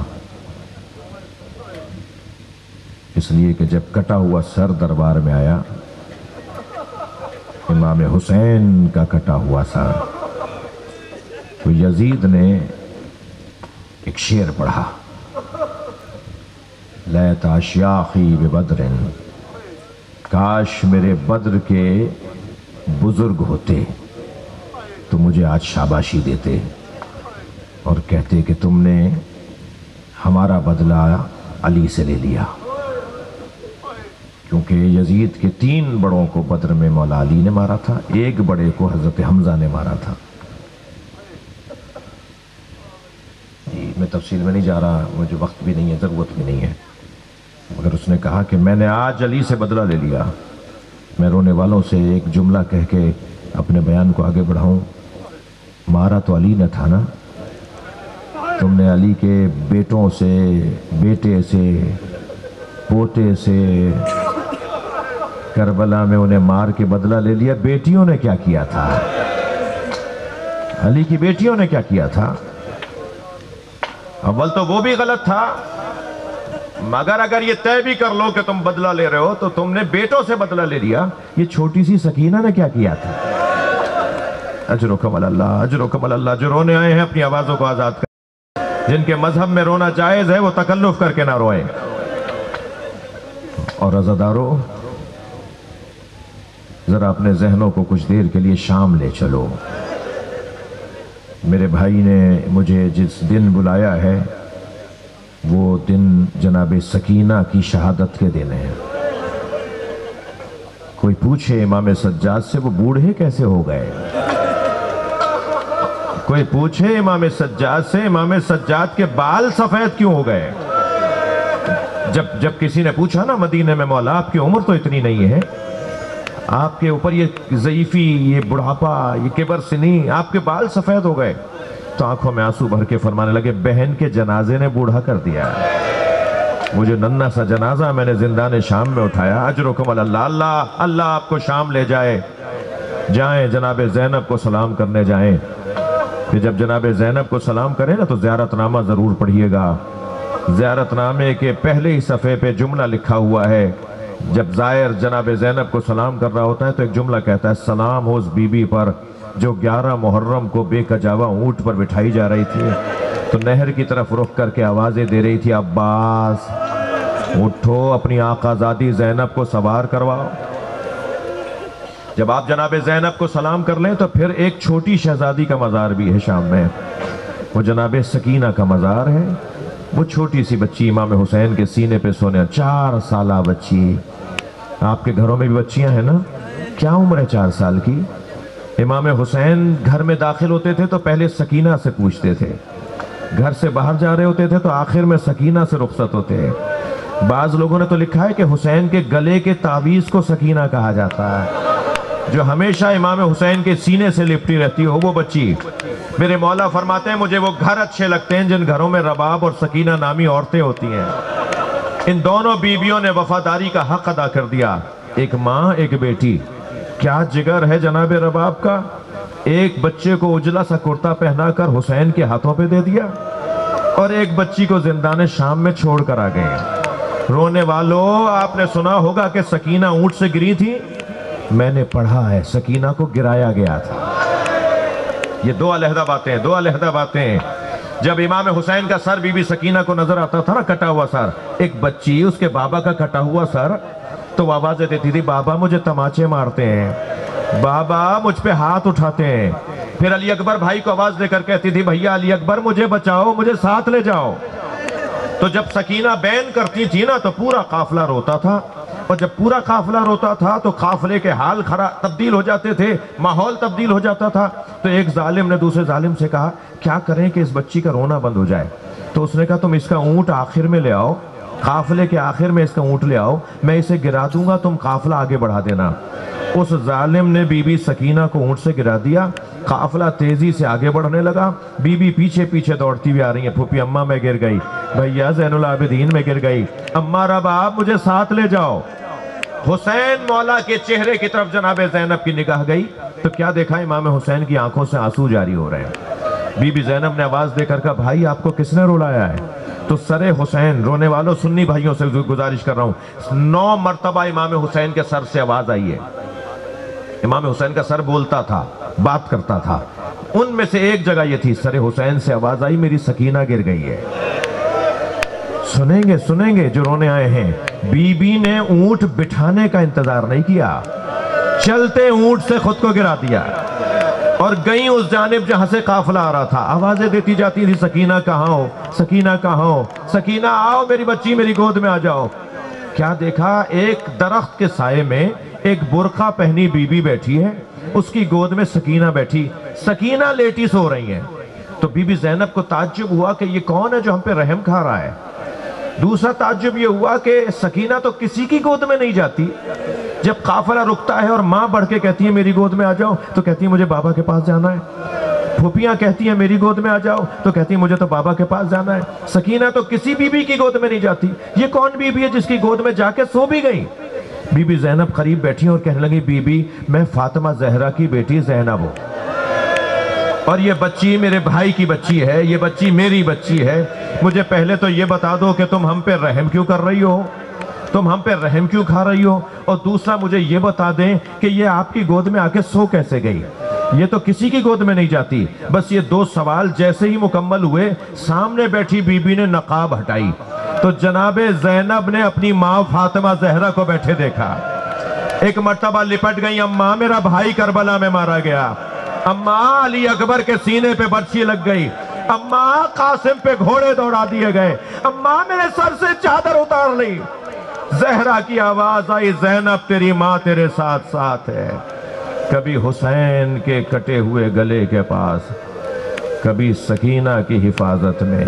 اس لیے کہ جب کٹا ہوا سر دربار میں آیا، امام حسین کا کٹا ہوا سر، تو یزید نے ایک شعر پڑھا، لیت اشیاخی ببدر، کاش میرے بدر کے بزرگ ہوتے تو مجھے آج شاباشی دیتے اور کہتے کہ تم نے ہمارا بدلہ علی سے لے لیا. کیونکہ یزید کے 3 بڑوں کو بدر میں مولا علی نے مارا تھا، ایک بڑے کو حضرت حمزہ نے مارا تھا. میں تفصیل میں نہیں جا رہا، مجھے وقت بھی نہیں ہے، ضرورت بھی نہیں ہے، مگر اس نے کہا کہ میں نے آج علی سے بدلہ لے لیا. میں رونے والوں سے ایک جملہ کہہ کے اپنے بیان کو آگے بڑھاؤں. مارا تو علی نے تھا نا، تم نے علی کے بیٹوں سے، بیٹے سے، پوتے سے کربلا میں انہیں مار کے بدلہ لے لیا. بیٹیوں نے کیا کیا تھا؟ علی کی بیٹیوں نے کیا کیا تھا؟ اول تو وہ بھی غلط تھا، مگر اگر یہ طے بھی کر لو کہ تم بدلہ لے رہے ہو تو تم نے بیٹوں سے بدلہ لے لیا. یہ چھوٹی سی سکینہ نے کیا کیا تھا؟ اجرکم اللہ، اجرکم اللہ. جو رونے آئے ہیں اپنی آوازوں کو آزاد کر، جن کے مذہب میں رونا جائز ہے وہ تکلف کر کے نہ روئیں. اور عزادارو، ذرا اپنے ذہنوں کو کچھ دیر کے لیے شام لے چلو. میرے بھائی نے مجھے جس دن بلایا ہے وہ دن جناب سکینہ کی شہادت کے دن ہے. کوئی پوچھے امام سجاد سے وہ بوڑھے کیسے ہو گئے؟ کوئی پوچھے امام سجاد سے امام سجاد کے بال سفید کیوں ہو گئے؟ جب کسی نے پوچھا نا مدینے میں، مولا آپ کی عمر تو اتنی نہیں ہے، آپ کے اوپر یہ ضعیفی، یہ بڑھاپا، یہ کبر سنی، آپ کے بال سفید ہو گئے، تو آنکھوں میں آنسو بھر کے فرمانے لگے بہن کے جنازے نے بوڑھا کر دیا. وہ جو ننھا سا جنازہ میں نے زندان شام میں اٹھایا. اجرکم اللہ. اللہ اللہ آپ کو شام لے جائے. جائیں جناب زینب کو سلام کرنے جائیں. کہ جب جناب زینب کو سلام کریں نا تو زیارت نامہ ضرور پڑھیے گا. زیارت نامے کے پہلے ہی صفحے پہ جملہ لکھا ہوا ہے. جب زائر جناب زینب کو سلام کر رہا ہوتا ہے تو ایک جملہ کہتا ہے، سلام ہو اس بی بی پر جو 11 محرم کو بے کجاوا اونٹ پر بٹھائی جا رہی تھی، تو نہر کی طرف رخ کر کے آوازیں دے رہی تھی، عباس اٹھو، اپنی آقا زادی زینب کو سوار کرواؤ. جب آپ جناب زینب کو سلام کر لیں تو پھر ایک چھوٹی شہزادی کا مزار بھی ہے شام میں، وہ جناب سکینہ کا مزار ہے. وہ چھوٹی سی بچی امام حسین کے سینے پہ سونے، 4 سالہ بچی. آپ کے گھروں میں بھی بچیاں ہیں نا؟ کیا عمر ہے 4 سال کی؟ امام حسین گھر میں داخل ہوتے تھے تو پہلے سکینہ سے پوچھتے تھے، گھر سے باہر جا رہے ہوتے تھے تو آخر میں سکینہ سے رخصت ہوتے ہیں. بعض لوگوں نے تو لکھا ہے کہ حسین کے گلے کے تعویذ کو سکینہ کہا جاتا ہے. جو ہمیشہ امام حسین کے سینے سے لپٹی رہتی ہو وہ بچی. میرے مولا فرماتے ہیں مجھے وہ گھر اچھے لگتے ہیں جن گھروں میں رباب اور سکینہ نامی عورتیں ہوتی ہیں. ان دونوں بیویوں نے وفاداری کا حق ادا کر دیا. ایک ماں ایک بیٹی. کیا جگر ہے جناب رباب کا. ایک بچے کو اجلا سا کرتا پہنا کر حسین کے ہاتھوں پہ دے دیا اور ایک بچی کو زندان شام میں چھوڑ کر آ گئے. رونے والوں آپ نے سنا ہوگا کہ سکینہ اونٹ سے گری تھی. میں نے پڑھا ہے سکینہ کو گرایا گیا تھا. یہ دو علیحدہ باتیں. جب امام حسین کا سر بی بی سکینہ کو نظر آتا تھا نا کٹا ہوا سر, ایک بچی اس کے بابا کا کٹا ہوا سر, تو آوازیں دیتی تھی بابا مجھے تماچے مارتے ہیں, بابا مجھ پہ ہاتھ اٹھاتے ہیں. پھر علی اکبر بھائی کو آواز دے کر کہتی تھی بھیا علی اکبر مجھے بچاؤ, مجھے ساتھ لے جاؤ. تو جب سکینہ بین کرتی تھی نا تو پورا قافلہ روتا تھا, اور جب پورا قافلہ روتا تھا تو قافلے کے حال تبدیل ہو جاتے تھے, ماحول تبدیل ہو جاتا تھا. تو ایک ظالم نے دوسرے ظالم سے کہا کیا کریں کہ اس بچی کا رونا بند ہو جائے. تو اس نے کہا تم اس کا اونٹ آخر میں لے آؤ, قافلے کے آخر میں اس کا اونٹ لے آؤ, میں اسے گرا دوں گا, تم قافلہ آگے بڑھا دینا. اس ظالم نے بی بی سکینہ کو اونٹ سے گرا دیا. قافلہ تیزی سے آگے بڑھنے لگا. بی بی پیچھے پیچھے دوڑتی ہوئی آ رہی ہیں. پھوپھی اماں میں گر گئی, بھیا زین العابدین میں گر گئی, اماں رباب مجھے ساتھ لے جاؤ. حسین مولا کے چہرے کی طرف جناب زینب کی نگاہ گئی تو کیا دیکھا امام حسین کی آنکھوں سے آنسو جاری ہو رہے ہیں. بی بی زینب نے آواز دے کر کہا بھائی آپ کو کس نے رلایا ہے. تو سر حسین, رونے والوں سنی بھائیوں سے گزارش کر رہا ہوں, 9 مرتبہ امام حسین کے سر سے آواز آئی ہے. امام حسین کا سر بولتا تھا, بات کرتا تھا. ان میں سے ایک جگہ یہ تھی, سر حسین سے آواز آئی میری سکینہ گر گئی ہے. سنیں گے جو رونے آئے ہیں. بی بی نے اونٹ بٹھانے کا انتظار نہیں کیا, چلتے اونٹ سے خود کو گرا دیا اور گئیں اس جانب جہاں سے قافلہ آ رہا تھا. آوازیں دیتی جاتی تھی سکینہ کہاں ہو, سکینہ کہاں ہو, سکینہ آؤ میری بچی میری گود میں آ جاؤ. کیا دیکھا, ایک درخت کے سائے میں ایک برقع پہنی بی بی بیٹھی ہے, اس کی گود میں سکینہ بیٹھی, سکینہ لیٹی سو رہی ہیں. تو بی بی زینب کو تعجب ہوا کہ یہ کون ہے جو ہم پہ رحم کھا رہا ہے. دوسرا تعجب یہ ہوا کہ سکینہ تو کسی کی گود میں نہیں جاتی. جب قافلہ رکتا ہے اور ماں بڑھ کے کہتی ہے میری گود میں آ جاؤ تو کہتی ہے مجھے بابا کے پاس جانا ہے. پھوپیاں کہتی ہیں میری گود میں آ جاؤ تو کہتی ہیں مجھے تو بابا کے پاس جانا ہے. سکینہ تو کسی بی بی کی گود میں نہیں جاتی. یہ کون بی بی ہے جس کی گود میں جا کے سو بھی گئی. بی بی زینب قریب بیٹھی اور کہنے لگی بی بی میں فاطمہ زہرا کی بیٹی زینب ہوں, اور یہ بچی میرے بھائی کی بچی ہے, یہ بچی میری بچی ہے. مجھے پہلے تو یہ بتا دو کہ تم ہم پہ رحم کیوں کر رہی ہو, تم ہم پہ رحم کیوں کھا رہی ہو, اور دوسرا مجھے یہ بتا دیں کہ یہ آپ کی گود میں آ کے سو کیسے گئی. یہ تو کسی کی گود میں نہیں جاتی. بس یہ 2 سوال جیسے ہی مکمل ہوئے, سامنے بیٹھی بی بی نے نقاب ہٹائی تو جناب زینب نے اپنی ماں فاطمہ زہرا کو بیٹھے دیکھا. ایک مرتبہ لپٹ گئی, اماں میرا بھائی کربلا میں مارا گیا, اماں علی اکبر کے سینے پہ برچھی لگ گئی, اماں قاسم پہ گھوڑے دوڑا دیے گئے, اماں میرے سر سے چادر اتار لی. زہرا کی آواز آئی زینب تیری ماں تیرے ساتھ ساتھ ہے. کبھی حسین کے کٹے ہوئے گلے کے پاس, کبھی سکینہ کی حفاظت میں,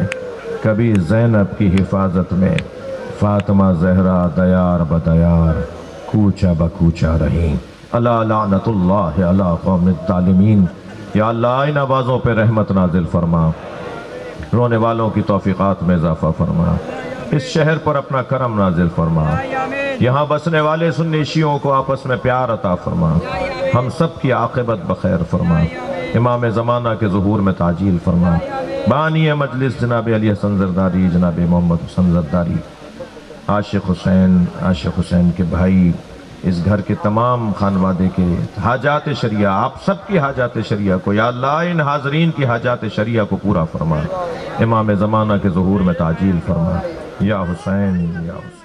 کبھی زینب کی حفاظت میں, فاطمہ زہرا دیار بدیار کوچہ بکوچہ رہی. اللہ لعنت اللہ علی قوم الظالمین. یا اللہ ان آوازوں پہ رحمت نازل فرما, رونے والوں کی توفیقات میں اضافہ فرما, اس شہر پر اپنا کرم نازل فرما, یہاں بسنے والے سنی شیعوں کو آپس میں پیار عطا فرما, ہم سب کی عاقبت بخیر فرما, امام زمانہ کے ظہور میں تعجیل فرما. بانی مجلس جناب علی حسن زرداری, جناب محمد حسن زرداری, عاشق حسین کے بھائی, اس گھر کے تمام خانوادے کے حاجات شریعہ, آپ سب کی حاجات شریعہ کو یا اللہ ان حاضرین کی حاجات شریعہ کو پورا فرما, امام زمانہ کے ظہور میں تعجیل فرما. یا حسین یا حسین.